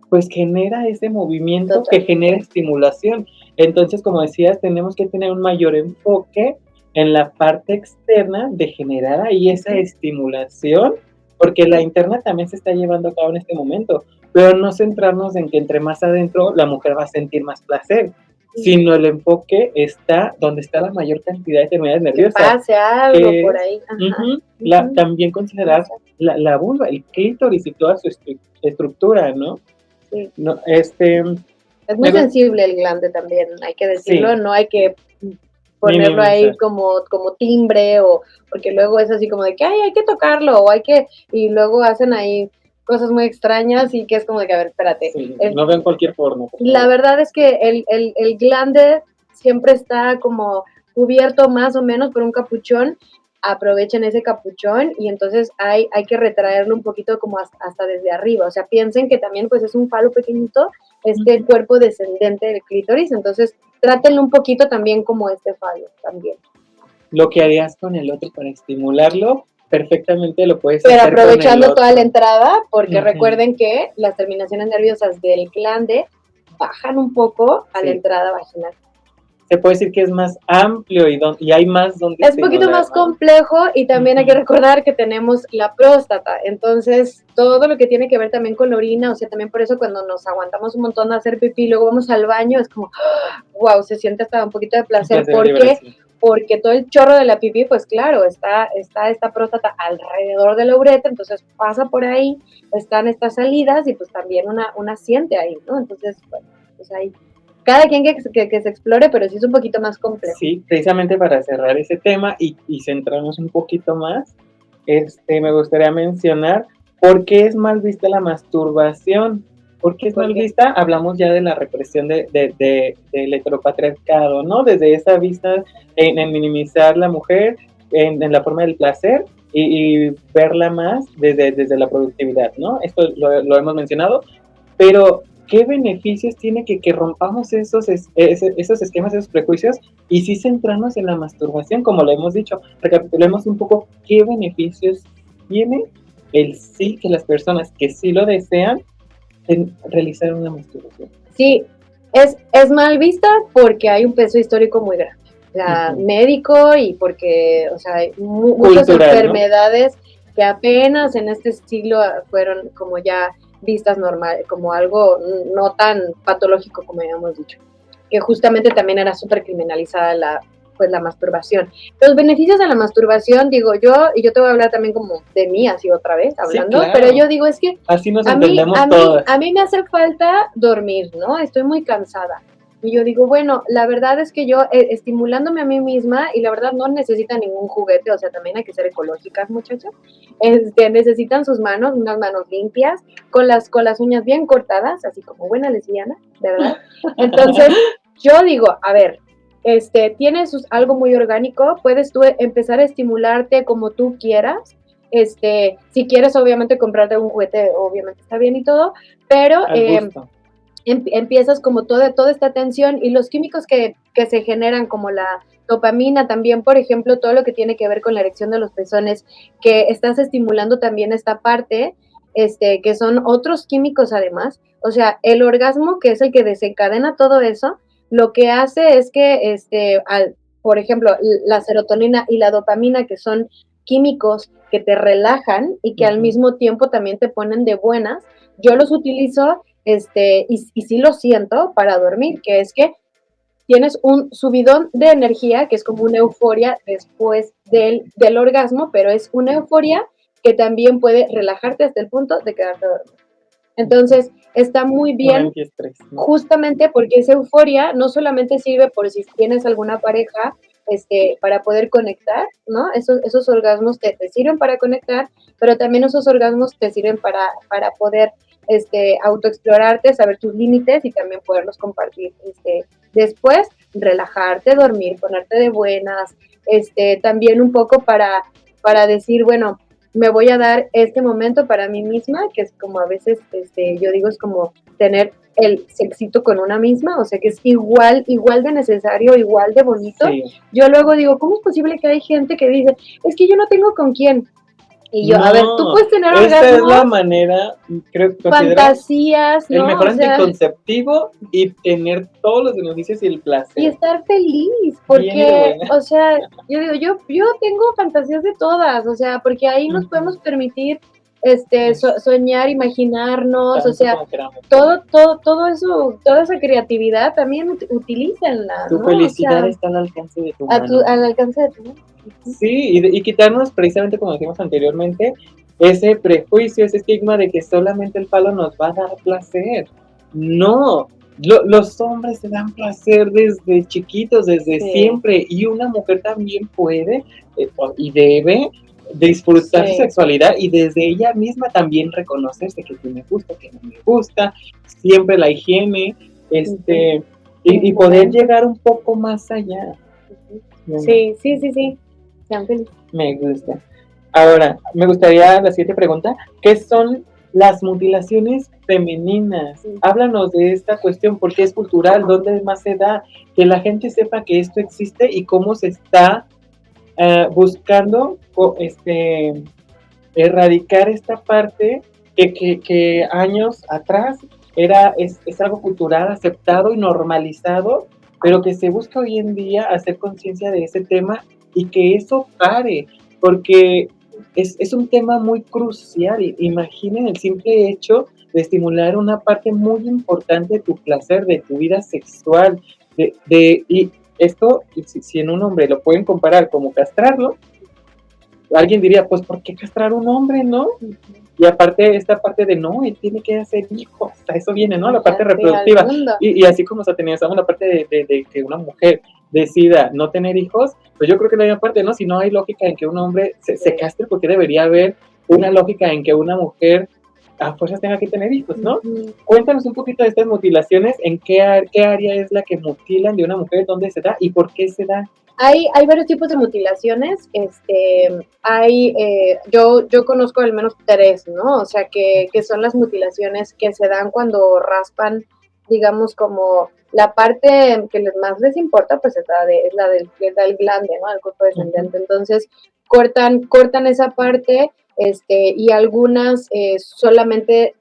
pues genera ese movimiento que genera estimulación. Entonces, como decías, tenemos que tener un mayor enfoque en la parte externa de generar ahí esa estimulación, porque la interna también se está llevando a cabo en este momento, pero no centrarnos en que entre más adentro la mujer va a sentir más placer, sino el enfoque está donde está la mayor cantidad de terminales nerviosas. Que pase algo por ahí. También considerar la vulva, el clítoris y toda su estructura, ¿no? Sí. No, es muy sensible el glande también, hay que decirlo, sí. No hay que ponerlo ahí como timbre, o porque luego es así como de que hay que tocarlo, o hay que, y luego hacen ahí cosas muy extrañas y que es como de que, a ver, espérate. Sí, no ven cualquier porno. La verdad es que el glande siempre está como cubierto más o menos por un capuchón, aprovechen ese capuchón y entonces hay que retraerlo un poquito como hasta desde arriba, o sea, piensen que también pues es un falo pequeñito, cuerpo descendente del clítoris, entonces trátenlo un poquito también como este falo también. Lo que harías con el otro para estimularlo, perfectamente lo puedes pero hacer con el aprovechando otro. toda la entrada, porque recuerden que las terminaciones nerviosas del glande bajan un poco a la entrada vaginal. Se puede decir que es más amplio y hay más donde es un poquito más complejo y también hay que recordar que tenemos la próstata, entonces todo lo que tiene que ver también con la orina, o sea, también por eso cuando nos aguantamos un montón a hacer pipí y luego vamos al baño, es como, wow, se siente hasta un poquito de placer, porque todo el chorro de la pipí, pues claro, está esta próstata alrededor de la uretra, entonces pasa por ahí, están estas salidas y pues también una siente ahí, ¿no? Entonces, bueno, pues ahí cada quien que se explore, pero sí es un poquito más complejo. Sí, precisamente para cerrar ese tema y centrarnos un poquito más, me gustaría mencionar por qué es mal vista la masturbación. ¿Por qué es mal vista? Hablamos ya de la represión del heteropatriarcado, ¿no? Desde esa vista en minimizar la mujer, en la forma del placer y verla más desde la productividad, ¿no? Esto lo hemos mencionado, pero ¿qué beneficios tiene que rompamos esos esquemas, esos prejuicios y sí centrarnos en la masturbación, como lo hemos dicho? Recapitulemos un poco qué beneficios tiene el sí que las personas que sí lo desean realizar una masturbación. Sí, es mal vista porque hay un peso histórico muy grande, o sea, médico y porque, o sea, hay muchas enfermedades, ¿no?, que apenas en este siglo fueron como ya vistas normal, como algo no tan patológico como habíamos dicho, que justamente también era súper criminalizada la masturbación. Los beneficios de la masturbación, digo yo, y yo te voy a hablar también como de mí, así otra vez, hablando, sí, claro, pero yo digo, es que así nos entendemos todas. A mí me hace falta dormir, ¿no? Estoy muy cansada. Y yo digo, bueno, la verdad es que yo estimulándome a mí misma, y la verdad no necesitan ningún juguete, o sea, también hay que ser ecológicas, muchachos, necesitan sus manos, unas manos limpias, con las uñas bien cortadas, así como buena lesbiana, ¿verdad? Entonces, yo digo, a ver, tienes algo muy orgánico, puedes tú empezar a estimularte como tú quieras, si quieres obviamente comprarte un juguete, obviamente está bien y todo, pero empiezas como toda esta tensión y los químicos que se generan como la dopamina también, por ejemplo, todo lo que tiene que ver con la erección de los pezones, que estás estimulando también esta parte, que son otros químicos además, o sea, el orgasmo, que es el que desencadena todo eso, lo que hace es que, por ejemplo, la serotonina y la dopamina, que son químicos que te relajan y que al mismo tiempo también te ponen de buenas, yo los utilizo, y sí lo siento para dormir, que es que tienes un subidón de energía, que es como una euforia después del orgasmo, pero es una euforia que también puede relajarte hasta el punto de quedarte dormido. Entonces, está muy bien, justamente porque esa euforia no solamente sirve por si tienes alguna pareja, para poder conectar, ¿no? Esos orgasmos te sirven para conectar, pero también esos orgasmos te sirven para poder autoexplorarte, saber tus límites y también poderlos compartir. Después, relajarte, dormir, ponerte de buenas, también un poco para decir, bueno, me voy a dar este momento para mí misma, que es como a veces, yo digo, es como tener el sexito con una misma, o sea que es igual de necesario, igual de bonito. Sí. Yo luego digo, ¿cómo es posible que hay gente que dice, es que yo no tengo con quién? Y yo, no, a ver, tú puedes tener orgasmos. Esa es la manera, creo que fantasías, ¿no? El mejor anticonceptivo y tener todos los beneficios y el placer. Y estar feliz, porque, o sea, yo digo, yo tengo fantasías de todas, o sea, porque ahí nos podemos permitir soñar, imaginarnos, tanto, o sea, todo eso, toda esa creatividad también utilícenla, tu, ¿no?, felicidad, o sea, está al alcance de tu mano. Al alcance de tu mano. Sí, y quitarnos precisamente, como decimos anteriormente, ese prejuicio, ese estigma de que solamente el falo nos va a dar placer. No, los hombres se dan placer desde chiquitos, desde siempre, y una mujer también puede y debe disfrutar su Sí. sexualidad y desde ella misma también reconocerse que sí me gusta, que no me gusta, siempre la higiene, y poder llegar un poco más allá. Sí, sí, sí, sí. Sean felices. Me gusta. Ahora, me gustaría la siguiente pregunta, ¿qué son las mutilaciones femeninas? Háblanos de esta cuestión, ¿por qué es cultural? ¿Dónde más se da? Que la gente sepa que esto existe y cómo se está buscando erradicar esta parte que años atrás es algo cultural, aceptado y normalizado, pero que se busca hoy en día hacer conciencia de ese tema y que eso pare, porque es un tema muy crucial. Imaginen el simple hecho de estimular una parte muy importante de tu placer, de tu vida sexual, y esto, si en un hombre lo pueden comparar como castrarlo, alguien diría, pues, ¿por qué castrar a un hombre, no? Y aparte, esta parte de, no, él tiene que hacer hijos, a eso viene, ¿no? La parte reproductiva. Y así como satanizamos la parte de que una mujer decida no tener hijos, pues yo creo que la misma parte, ¿no? Si no hay lógica en que un hombre se castre, porque debería haber una lógica en que una mujer a fuerzas tenga que tener hijos, ¿no? Cuéntanos un poquito de estas mutilaciones, en qué área es la que mutilan de una mujer, dónde se da y por qué se da. Hay varios tipos de mutilaciones. Yo conozco al menos 3, ¿no? O sea, que son las mutilaciones que se dan cuando raspan, digamos, como la parte que más les importa, pues es la del glande, ¿no? El cuerpo descendente. Entonces, cortan esa parte, y algunas solamente,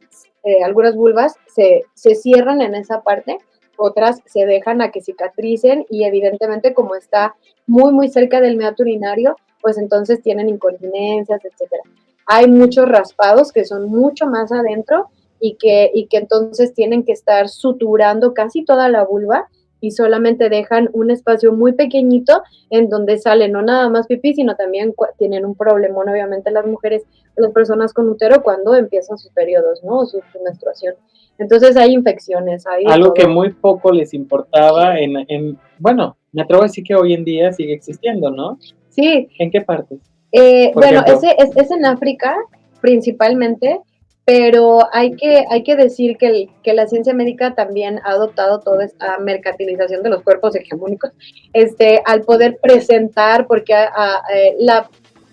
algunas vulvas se cierran en esa parte, otras se dejan a que cicatricen y evidentemente como está muy, muy cerca del meato urinario, pues entonces tienen incontinencias, etcétera. Hay muchos raspados que son mucho más adentro y que entonces tienen que estar suturando casi toda la vulva y solamente dejan un espacio muy pequeñito en donde sale no nada más pipí, sino también tienen un problemón, obviamente, las mujeres, las personas con útero cuando empiezan sus periodos, ¿no? Su menstruación. Entonces hay infecciones, hay algo todo. Que muy poco les importaba bueno, me atrevo a decir que hoy en día sigue existiendo, ¿no? Sí. ¿En qué partes? Bueno, ese es en África principalmente, pero hay que decir que la ciencia médica también ha adoptado toda esta mercantilización de los cuerpos hegemónicos, al poder presentar, porque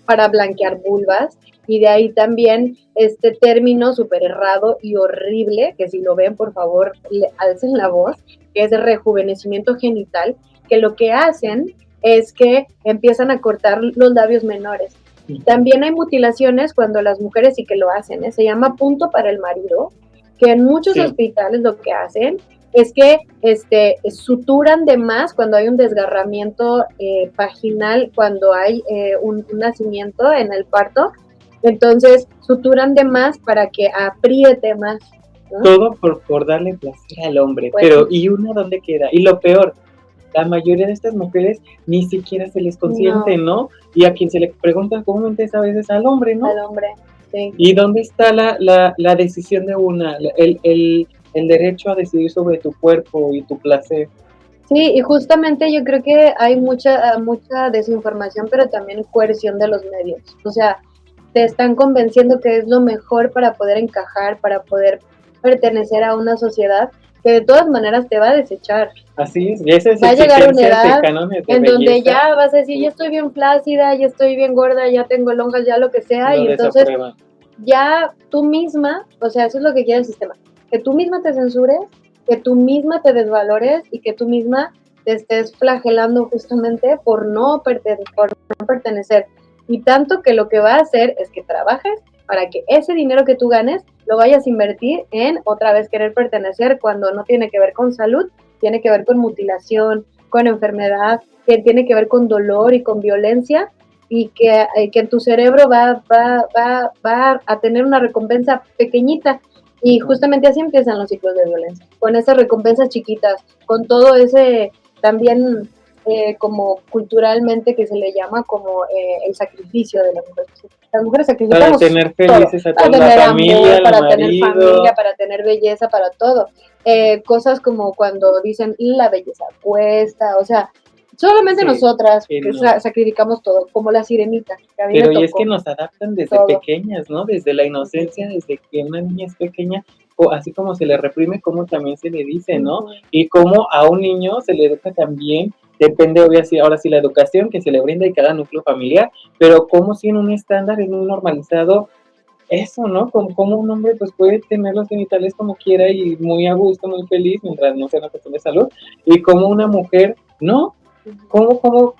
para blanquear vulvas, y de ahí también este término súper errado y horrible, que si lo ven, por favor, alcen la voz, que es de rejuvenecimiento genital, que lo que hacen es que empiezan a cortar los labios menores. También hay mutilaciones cuando las mujeres sí que lo hacen, se llama punto para el marido, que en muchos hospitales lo que hacen es que suturan de más cuando hay un desgarramiento vaginal, cuando hay un nacimiento en el parto, entonces suturan de más para que apriete más, ¿no? Todo por darle placer al hombre, pues, pero ¿y uno dónde queda? Y lo peor, la mayoría de estas mujeres ni siquiera se les consiente, ¿no? Y a quien se le pregunta comúnmente es a veces al hombre, ¿no? Al hombre, sí. ¿Y dónde está la decisión de una, el derecho a decidir sobre tu cuerpo y tu placer? Sí, y justamente yo creo que hay mucha desinformación, pero también coerción de los medios. O sea, te están convenciendo que es lo mejor para poder encajar, para poder pertenecer a una sociedad que de todas maneras te va a desechar. Así es, y esas va a llegar una edad en donde ya vas a decir, ya estoy bien flácida, ya estoy bien gorda, ya tengo lonjas, ya lo que sea, y entonces ya tú misma, o sea, eso es lo que quiere el sistema, que tú misma te censures, que tú misma te desvalores y que tú misma te estés flagelando justamente por no pertenecer. Y tanto que lo que va a hacer es que trabajes para que ese dinero que tú ganes lo vayas a invertir en otra vez querer pertenecer, cuando no tiene que ver con salud, tiene que ver con mutilación, con enfermedad, que tiene que ver con dolor y con violencia, y que en tu cerebro va a tener una recompensa pequeñita. Y justamente así empiezan los ciclos de violencia, con esas recompensas chiquitas, con todo ese también como culturalmente que se le llama como el sacrificio de las mujeres. Las mujeres sacrificamos para tener felices todo, a toda la familia, amor, para tener familia, para tener belleza, para todo. Cosas como cuando dicen la belleza cuesta, o sea, Solamente Sí, nosotras sí, que no. sacrificamos todo, como la sirenita, que a mí me Pero y es tocó que nos adaptan desde todo. pequeñas, ¿no? Desde la inocencia, desde que una niña es pequeña, o así como se le reprime, como también se le dice, ¿no? Ujú. Y como a un niño se le educa también, depende obviamente ahora sí la educación que se le brinda y cada núcleo familiar, pero como si en un estándar es muy normalizado eso, ¿no? Como un hombre pues puede tener los genitales como quiera y muy a gusto, muy feliz, mientras no sea una cuestión de salud, y como una mujer, no. ¿Cómo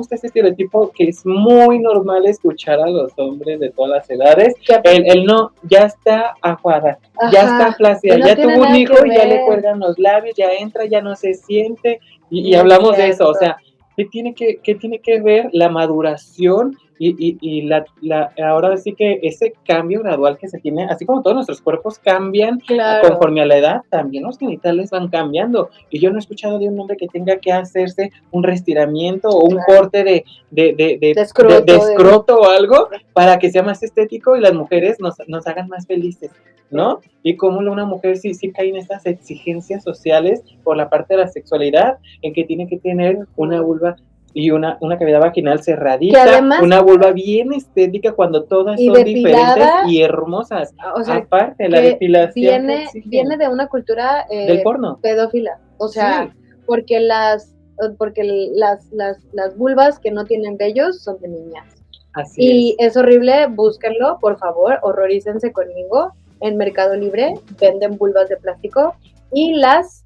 está ese estereotipo que es muy normal escuchar a los hombres de todas las edades? El no, ya está aguada, ya está Ajá, y flácida, no ya tiene tuvo un nada que hijo, ya le ver, cuelgan los labios, ya entra, ya no se siente, y no es hablamos de eso, o cierto. sea, qué tiene que ver la maduración y ahora sí que ese cambio gradual que se tiene, así como todos nuestros cuerpos cambian Claro, conforme a la edad, también los genitales van cambiando. Y yo no he escuchado de un hombre que tenga que hacerse un restiramiento o un claro. corte De de escroto, escroto o algo para que sea más estético y las mujeres nos hagan más felices, ¿no? Y como una mujer sí cae en estas exigencias sociales por la parte de la sexualidad, en que tiene que tener una vulva y una cavidad vaginal que cerradita, además, una vulva bien estética cuando todas y son diferentes depilada, y hermosas. o sea, Aparte, la que depilación que viene exigen de una cultura del porno. pedófila, o sea, Sí, porque las vulvas que no tienen vellos son de niñas. así Y es. es horrible, búsquenlo, por favor, horrorícense conmigo. En Mercado Libre venden vulvas de plástico y las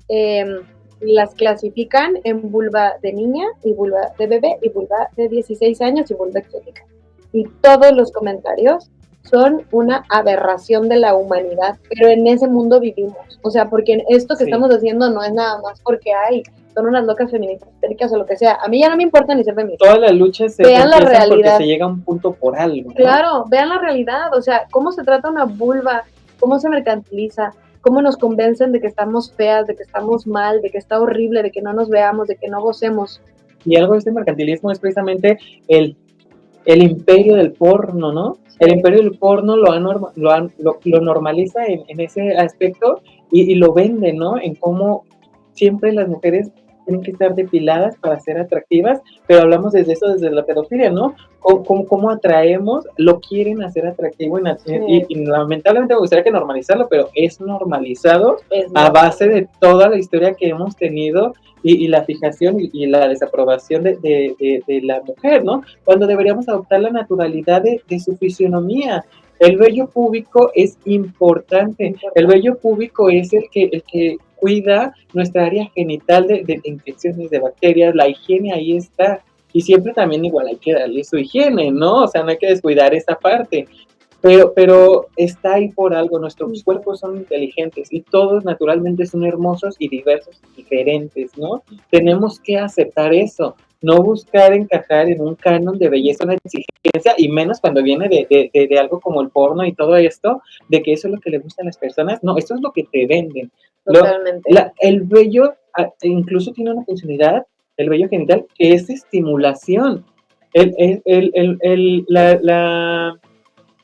clasifican en vulva de niña y vulva de bebé y vulva de 16 años y vulva exótica. Y todos los comentarios son una aberración de la humanidad, pero en ese mundo vivimos. O sea, porque esto que Sí. estamos haciendo no es nada más porque hay, son unas locas feministas histéricas o lo que sea. A mí ya no me importa ni ser feminista. Todas las luchas Vean la empiezan porque realidad. se llega a un punto por algo, ¿no? Claro, vean la realidad, o sea, cómo se trata una vulva, cómo se mercantiliza, cómo nos convencen de que estamos feas, de que estamos mal, de que está horrible, de que no nos veamos, de que no gocemos. Y algo de este mercantilismo es precisamente el, el imperio del porno, ¿no? Sí. El imperio del porno lo normaliza en ese aspecto y lo vende, ¿no? En cómo siempre las mujeres tienen que estar depiladas para ser atractivas, pero hablamos desde eso, desde la pedofilia, ¿no? Cómo atraemos, lo quieren hacer atractivo y lamentablemente me gustaría que normalizarlo, pero es normalizado a base de toda la historia que hemos tenido y la fijación y la desaprobación de la mujer, ¿no? Cuando deberíamos adoptar la naturalidad de su fisionomía. El vello púbico es importante. El vello púbico es el que cuida nuestra área genital de infecciones, de bacterias. La higiene ahí está. Y siempre también igual hay que darle su higiene, ¿no? O sea, no hay que descuidar esa parte. Pero está ahí por algo, nuestros cuerpos son inteligentes y todos naturalmente son hermosos y diversos, diferentes, ¿no? Tenemos que aceptar eso, no buscar encajar en un canon de belleza, una exigencia, y menos cuando viene de algo como el porno y todo esto, de que eso es lo que le gusta a las personas, no, eso es lo que te venden. Totalmente. El vello incluso tiene una funcionalidad, el vello genital, que es estimulación. La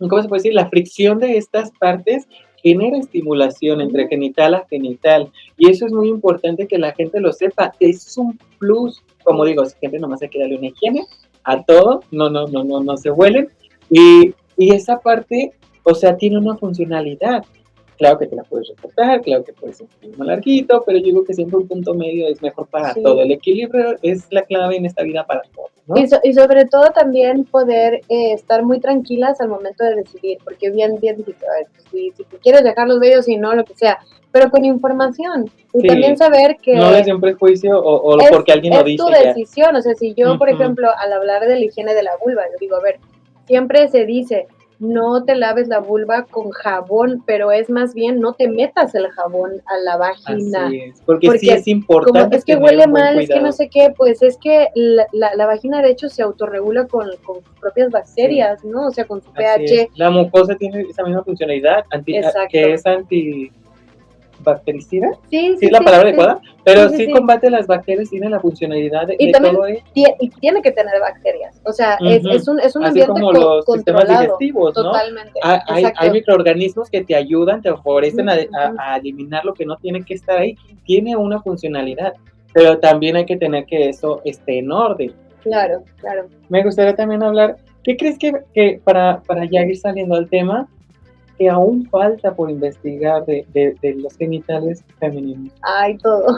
¿cómo se puede decir? La fricción de estas partes genera estimulación entre genital a genital. Y eso es muy importante que la gente lo sepa. Es un plus. Como digo, siempre nomás hay que darle una higiene a todo. No se huelen. Y esa parte, o sea, tiene una funcionalidad. Claro que te la puedes recortar, claro que puedes ser más larguito, pero yo digo que siempre un punto medio es mejor para todo. El equilibrio es la clave en esta vida para todo, ¿no? Y sobre todo también poder estar muy tranquilas al momento de decidir, porque bien dijiste, a ver, si tú quieres dejar los vellos y no, lo que sea, pero con información. Y también saber que no desde un prejuicio o porque alguien lo dice. Es tu decisión, o sea, si yo, por ejemplo, al hablar de la higiene de la vulva, yo digo, a ver, siempre se dice, no te laves la vulva con jabón, pero es más bien no te metas el jabón a la vagina. Así es, porque sí es importante. Como es que huele mal, es que no sé qué, pues es que la vagina de hecho se autorregula con sus propias bacterias, ¿no? O sea, con su pH. La mucosa tiene esa misma funcionalidad, que es antibactericida. Sí, es la palabra adecuada, pero sí combate las bacterias, tiene la funcionalidad de todo ello. Y tiene que tener bacterias, o sea, es un así ambiente como los controlado. sistemas digestivos, ¿no? Totalmente. Hay microorganismos que te ayudan, te favorecen a eliminar lo que no tiene que estar ahí. Tiene una funcionalidad. pero también hay que tener que eso esté en orden. Claro, claro. Me gustaría también hablar, ¿qué crees que para ya ir saliendo al tema, que aún falta por investigar de los genitales femeninos? Ay, todo.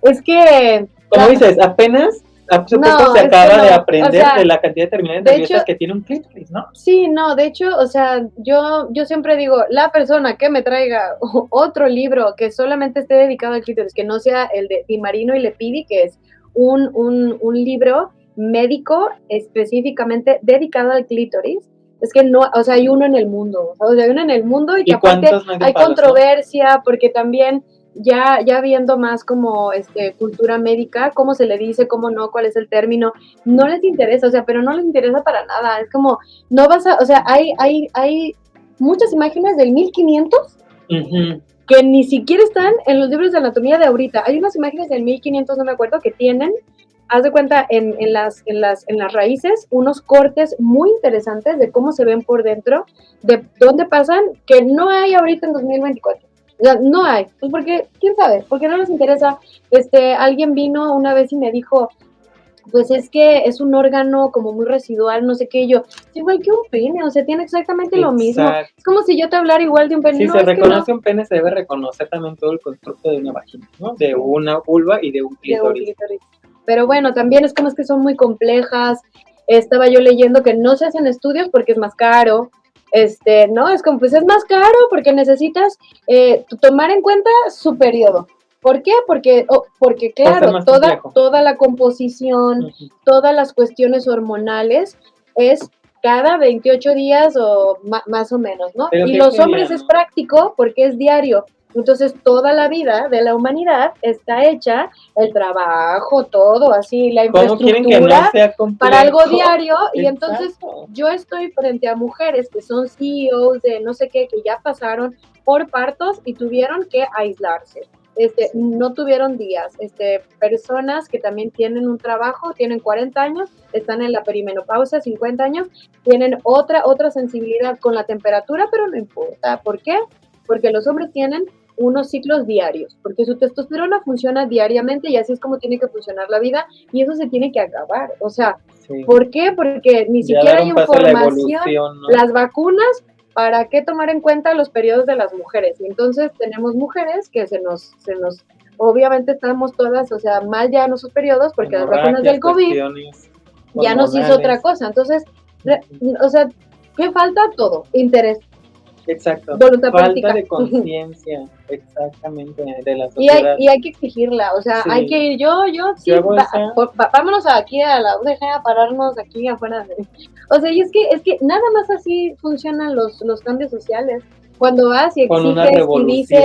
Es que... Como dices, apenas hace poco No, se es que acaba de no. O aprender sea, de la cantidad de terminales de nerviosas hecho, que tiene un clítoris, ¿no? sí, no, de hecho, o sea, yo siempre digo, la persona que me traiga otro libro que solamente esté dedicado al clítoris, que no sea el de Di Marino y Lepidi, que es un libro médico específicamente dedicado al clítoris, es que no, o sea, hay uno en el mundo, o sea, hay uno en el mundo y que ¿Y aparte cuántos no hay de hay palos, no? controversia, porque también ya viendo más como cultura médica, cómo se le dice, cómo no, cuál es el término, no les interesa, o sea, pero no les interesa para nada, es como, no vas a, o sea, hay muchas imágenes del 1500 Ujú. que ni siquiera están en los libros de anatomía de ahorita. Hay unas imágenes del 1500, no me acuerdo, que tienen, haz de cuenta, en las raíces, unos cortes muy interesantes de cómo se ven por dentro, de dónde pasan, que no hay ahorita en 2024. O sea, no hay, pues porque, quién sabe, porque no les interesa. Alguien vino una vez y me dijo, pues es que es un órgano como muy residual, no sé qué, y yo, es igual que un pene, o sea, tiene exactamente lo mismo. Exacto. Es como si yo te hablara igual de un pene. Si No, se es que no. reconoce un pene, se debe reconocer también todo el constructo de una vagina, ¿no? De una vulva y de un De un clítoris. clítoris. Pero bueno, también es como es que son muy complejas. Estaba yo leyendo que no se hacen estudios porque es más caro. No, es como, pues es más caro porque necesitas tomar en cuenta su periodo. ¿Por qué? Porque Por ser claro, más toda, complejo. toda la composición, Ujú. todas las cuestiones hormonales es cada 28 días o más o menos, ¿no? Pero Y qué los hombres es genial, ¿no? práctico porque es diario. Entonces, toda la vida de la humanidad está hecha, el trabajo, todo, así, la ¿Cómo quieren que no infraestructura sea complejo? para algo diario. Y entonces, Exacto. yo estoy frente a mujeres que son CEOs de no sé qué, que ya pasaron por partos y tuvieron que aislarse. No tuvieron días. Personas que también tienen un trabajo, tienen 40 años, están en la perimenopausia, 50 años, tienen otra sensibilidad con la temperatura, pero no importa. ¿Por qué? Porque los hombres tienen unos ciclos diarios, porque su testosterona funciona diariamente y así es como tiene que funcionar la vida y eso se tiene que acabar. O sea, Sí. ¿por qué? Porque ni Ya siquiera dar hay un paso a la información, evolución, ¿no? las vacunas, ¿para qué tomar en cuenta los periodos de las mujeres? Y entonces tenemos mujeres que obviamente estamos todas, o sea, mal ya nuestros periodos porque las vacunas del COVID ya nos hizo otra cosa. Entonces, o sea, ¿qué falta? Todo, interés. Exacto. Voluntad Falta política. de conciencia, exactamente, de la Y sociedad. hay que exigirla, o sea, Sí. hay que ir, yo, sí, Yo hago esa- vámonos aquí a la UDG a pararnos aquí afuera. O sea, y es que nada más así funcionan los cambios sociales. Cuando vas y Con una exiges y dices,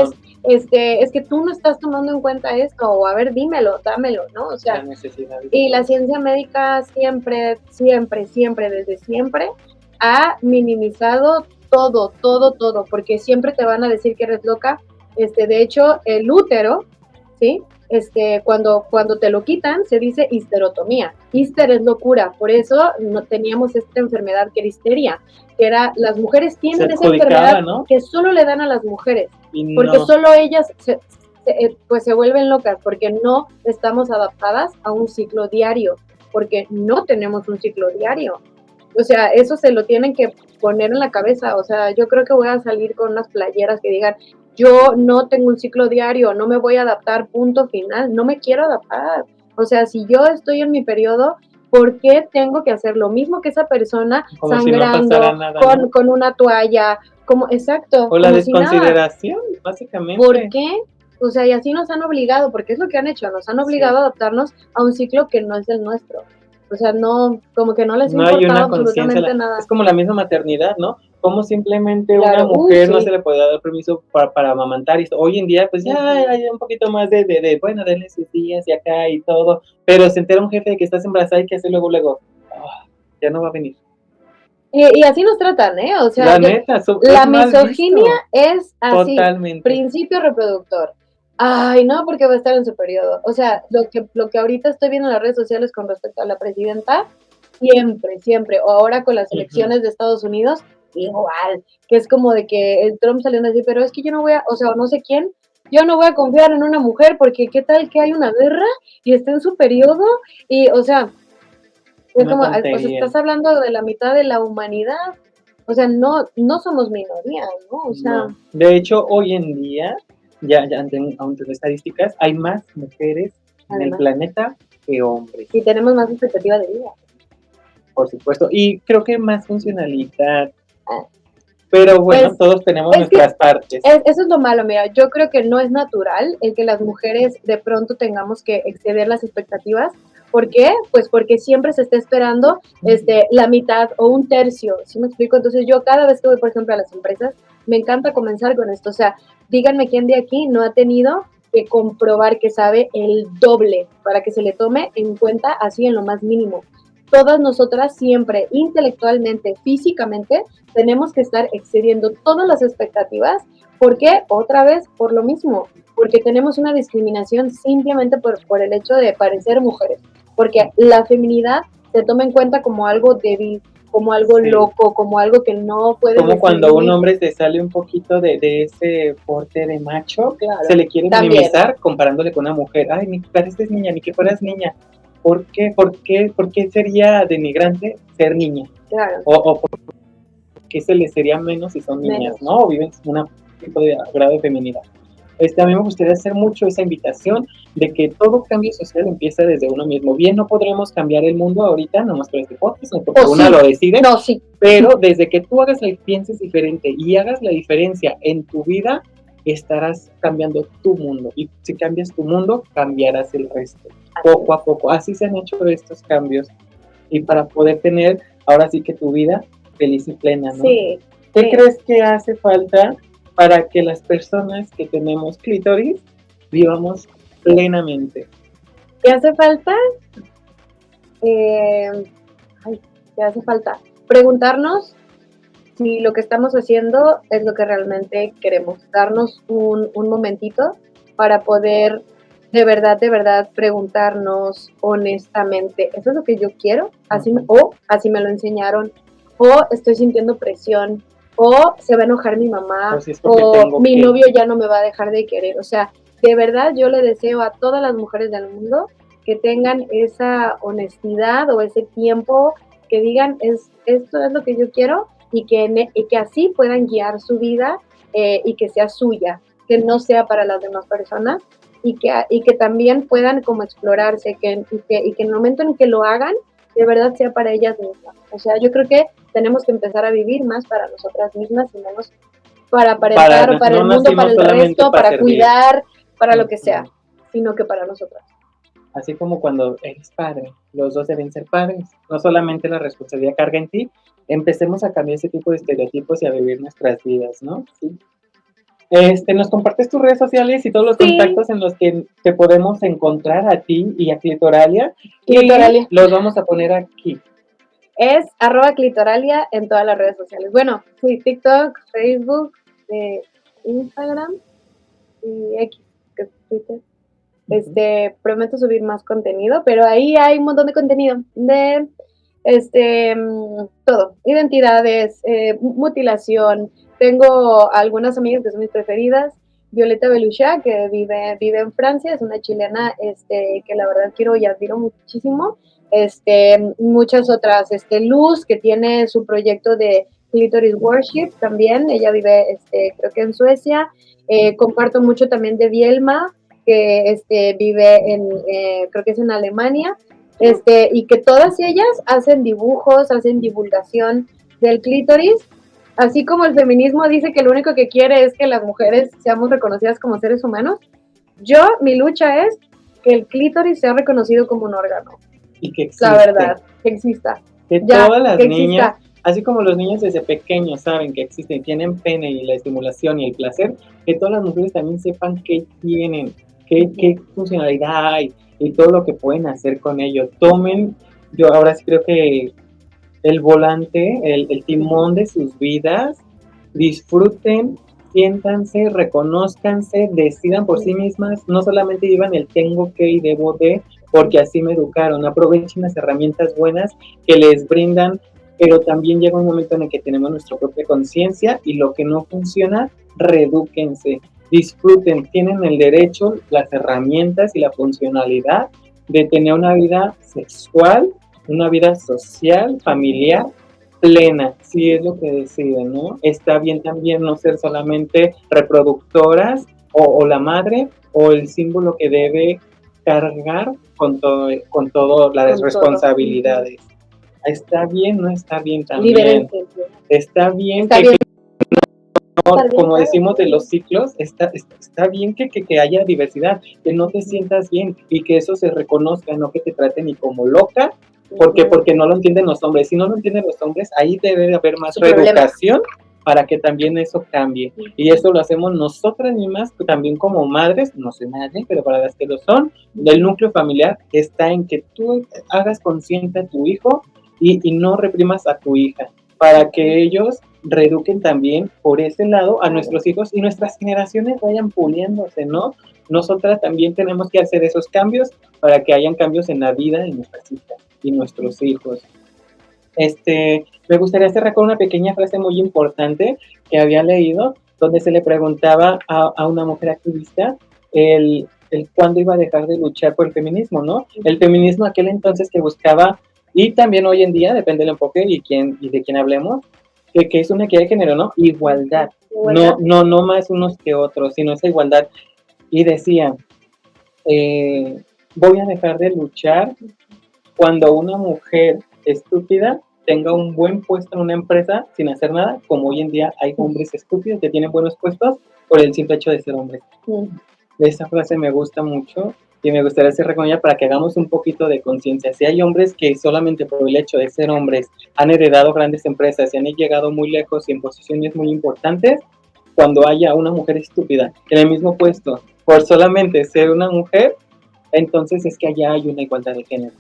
revolución. es que tú no estás tomando en cuenta esto, o a ver, dímelo, dámelo, ¿no? O La sea, necesidad. y la ciencia médica siempre, siempre, siempre, desde siempre, ha minimizado todo, porque siempre te van a decir que eres loca. De hecho, el útero, ¿sí? Cuando te lo quitan, se dice histerotomía. Hister es locura, por eso no teníamos esta enfermedad que era histeria, que era, las mujeres tienen esa enfermedad, ¿no?, que solo le dan a las mujeres, Y porque no. solo ellas pues se vuelven locas, porque no estamos adaptadas a un ciclo diario, porque no tenemos un ciclo diario. O sea, eso se lo tienen que poner en la cabeza. O sea, yo creo que voy a salir con unas playeras que digan, yo no tengo un ciclo diario, no me voy a adaptar, punto final, no me quiero adaptar. O sea, si yo estoy en mi periodo, ¿por qué tengo que hacer lo mismo que esa persona, Como sangrando, si no pasara nada, ¿no? con una toalla? Exacto. O la como si nada. desconsideración, básicamente. ¿Por qué? O sea, y así nos han obligado, porque es lo que han hecho, nos han obligado a adaptarnos a un ciclo que no es el nuestro. O sea, no, como que no les ha No hay importado una absolutamente conciencia. nada. Es como la misma maternidad, ¿no? Como simplemente Claro, una mujer no sí. se le puede dar permiso para amamantar. Y hoy en día, pues ya hay un poquito más bueno, denle sus días y acá y todo. Pero se entera un jefe de que estás embarazada y que hace luego, ya no va a venir. Y así nos tratan, ¿eh? O sea, La neta, la misoginia es así, totalmente. principio reproductor. Ay, no, porque va a estar en su periodo. O sea, lo que ahorita estoy viendo en las redes sociales con respecto a la presidenta, siempre, o ahora con las elecciones de Estados Unidos, igual, que es como de que el Trump salió a decir, pero es que yo no voy a, o sea, no sé quién yo no voy a confiar en una mujer porque qué tal que hay una guerra y está en su periodo y, o sea, es Una como, pues tontería. estás hablando de la mitad de la humanidad, o sea, no somos minoría, ¿no? O sea, No. De hecho, hoy en día, ya ante las estadísticas, hay más mujeres en el además, planeta que hombres, y tenemos más expectativa de vida. por supuesto. Y creo que más funcionalidad. Ah, Pero bueno, Pues todos tenemos es que nuestras partes. eso es lo malo, mira, yo creo que no es natural el que las mujeres de pronto tengamos que exceder las expectativas. ¿Por qué? Pues porque siempre se está esperando la mitad o un tercio, ¿sí me explico? Entonces yo cada vez que voy, por ejemplo, a las empresas, me encanta comenzar con esto. O sea, díganme quién de aquí no ha tenido que comprobar que sabe el doble para que se le tome en cuenta así en lo más mínimo. Todas nosotras siempre, intelectualmente, físicamente, tenemos que estar excediendo todas las expectativas. ¿Por qué? Otra vez, por lo mismo, porque tenemos una discriminación simplemente por el hecho de parecer mujeres, porque la feminidad se toma en cuenta como algo débil, como algo Sí. loco, como algo que no puedes Como decidir. cuando un hombre se sale un poquito de ese porte de macho, Claro, se le quiere también. minimizar comparándole con una mujer. Ay, ni que pareces niña, ni que fueras niña. ¿Por qué? ¿Por qué sería denigrante ser niña? Claro, O por qué se les sería menos si son niñas, menos. ¿no? O viven un tipo de grado de feminidad. A mí me gustaría hacer mucho esa invitación de que todo cambio social empieza desde uno mismo. Bien, no podremos cambiar el mundo ahorita, nomás por este podcast, no porque una sí. lo decide, No, sí. pero desde que tú pienses diferente y hagas la diferencia en tu vida, estarás cambiando tu mundo. Y si cambias tu mundo, cambiarás el resto. Poco a poco. Así se han hecho estos cambios. Y para poder tener, ahora sí que tu vida feliz y plena, ¿no? Sí. ¿Qué Sí. crees que hace falta para que las personas que tenemos clítoris vivamos plenamente? ¿Qué hace falta? ¿Qué hace falta? Preguntarnos si lo que estamos haciendo es lo que realmente queremos. Darnos un momentito para poder de verdad preguntarnos honestamente, ¿eso es lo que yo quiero? O así me lo enseñaron, o estoy sintiendo presión, o se va a enojar mi mamá, o mi novio ya no me va a dejar de querer. O sea, de verdad yo le deseo a todas las mujeres del mundo que tengan esa honestidad o ese tiempo, que digan, esto es lo que yo quiero, y que así puedan guiar su vida y que sea suya, que no sea para las demás personas, y que también puedan como explorarse, y que en el momento en que lo hagan, de verdad sea para ellas mismas. O sea, yo creo que tenemos que empezar a vivir más para nosotras mismas y menos para aparentar o para el mundo, para el resto, para cuidar, para lo que sea, sino que para nosotras. Así como cuando eres padre, los dos deben ser padres, no solamente la responsabilidad carga en ti, empecemos a cambiar ese tipo de estereotipos y a vivir nuestras vidas, ¿no? Sí. ¿Nos compartes tus redes sociales y todos los contactos en los que te podemos encontrar a ti y a Clitoralia? Clitoralia. Y los vamos a poner aquí. Es @clitoralia en todas las redes sociales. Bueno, sí, TikTok, Facebook, Instagram y X, que es Twitter. Prometo subir más contenido, pero ahí hay un montón de contenido de todo, identidades, mutilación. Tengo algunas amigas que son mis preferidas, Violeta Belucha, que vive en Francia, es una chilena que la verdad quiero y admiro muchísimo. Muchas otras, Luz, que tiene su proyecto de Clitoris Worship también, ella vive creo que en Suecia. Comparto mucho también de Bielma, que vive creo que es en Alemania, y que todas ellas hacen dibujos, hacen divulgación del clítoris, así como el feminismo dice que lo único que quiere es que las mujeres seamos reconocidas como seres humanos. Mi lucha es que el clítoris sea reconocido como un órgano. Y que existe. La verdad, que exista. Que todas las niñas, así como los niños desde pequeños saben que existen, tienen pene y la estimulación y el placer, que todas las mujeres también sepan qué tienen, qué funcionalidad hay y todo lo que pueden hacer con ello. Tomen, yo ahora sí creo que el volante, el timón de sus vidas, disfruten, siéntanse, reconózcanse, decidan por sí mismas, no solamente vivan el tengo que y debo de, porque así me educaron, aprovechen las herramientas buenas que les brindan, pero también llega un momento en el que tenemos nuestra propia conciencia y lo que no funciona, redúquense. disfruten, tienen el derecho, las herramientas y la funcionalidad de tener una vida sexual, una vida social, familiar, plena, si es lo que deciden, ¿no? Está bien también no ser solamente reproductoras o la madre o el símbolo que debe cargar con todo las Con responsabilidades. Está bien, no está bien también. Libérense. Está bien Está que, bien. no, Está bien, como claro. decimos de los ciclos, está bien que haya diversidad, que no te sientas bien y que eso se reconozca, no que te traten ni como loca, porque no lo entienden los hombres. Si no lo entienden los hombres, ahí debe de haber más Su problema. reeducación para que también eso cambie. Y eso lo hacemos nosotras mismas, también como madres, no soy madre, pero para las que lo son, el núcleo familiar está en que tú hagas consciente a tu hijo y no reprimas a tu hija, para que ellos reeduquen también por ese lado a nuestros hijos y nuestras generaciones vayan puliéndose, ¿no? Nosotras también tenemos que hacer esos cambios para que hayan cambios en la vida de nuestras hijas y nuestros hijos. Me gustaría cerrar con una pequeña frase muy importante que había leído, donde se le preguntaba a una mujer activista el cuándo iba a dejar de luchar por el feminismo, ¿no? El feminismo aquel entonces que buscaba, y también hoy en día, depende del enfoque y de quién hablemos, que es una equidad de género, ¿no? Igualdad. No más unos que otros, sino esa igualdad. Y decía, voy a dejar de luchar cuando una mujer estúpida tenga un buen puesto en una empresa sin hacer nada, como hoy en día hay hombres estúpidos que tienen buenos puestos por el simple hecho de ser hombres. Esa frase me gusta mucho y me gustaría cerrar con ella para que hagamos un poquito de conciencia. Si hay hombres que solamente por el hecho de ser hombres han heredado grandes empresas y han llegado muy lejos y en posiciones muy importantes, cuando haya una mujer estúpida en el mismo puesto por solamente ser una mujer, entonces es que allá hay una igualdad de género.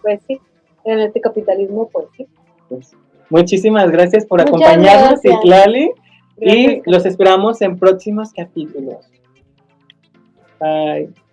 Pues sí, en este capitalismo, pues sí. Pues, muchísimas gracias por Muchas acompañarnos, gracias. Citlali, y Gracias, los esperamos en próximos capítulos. Bye.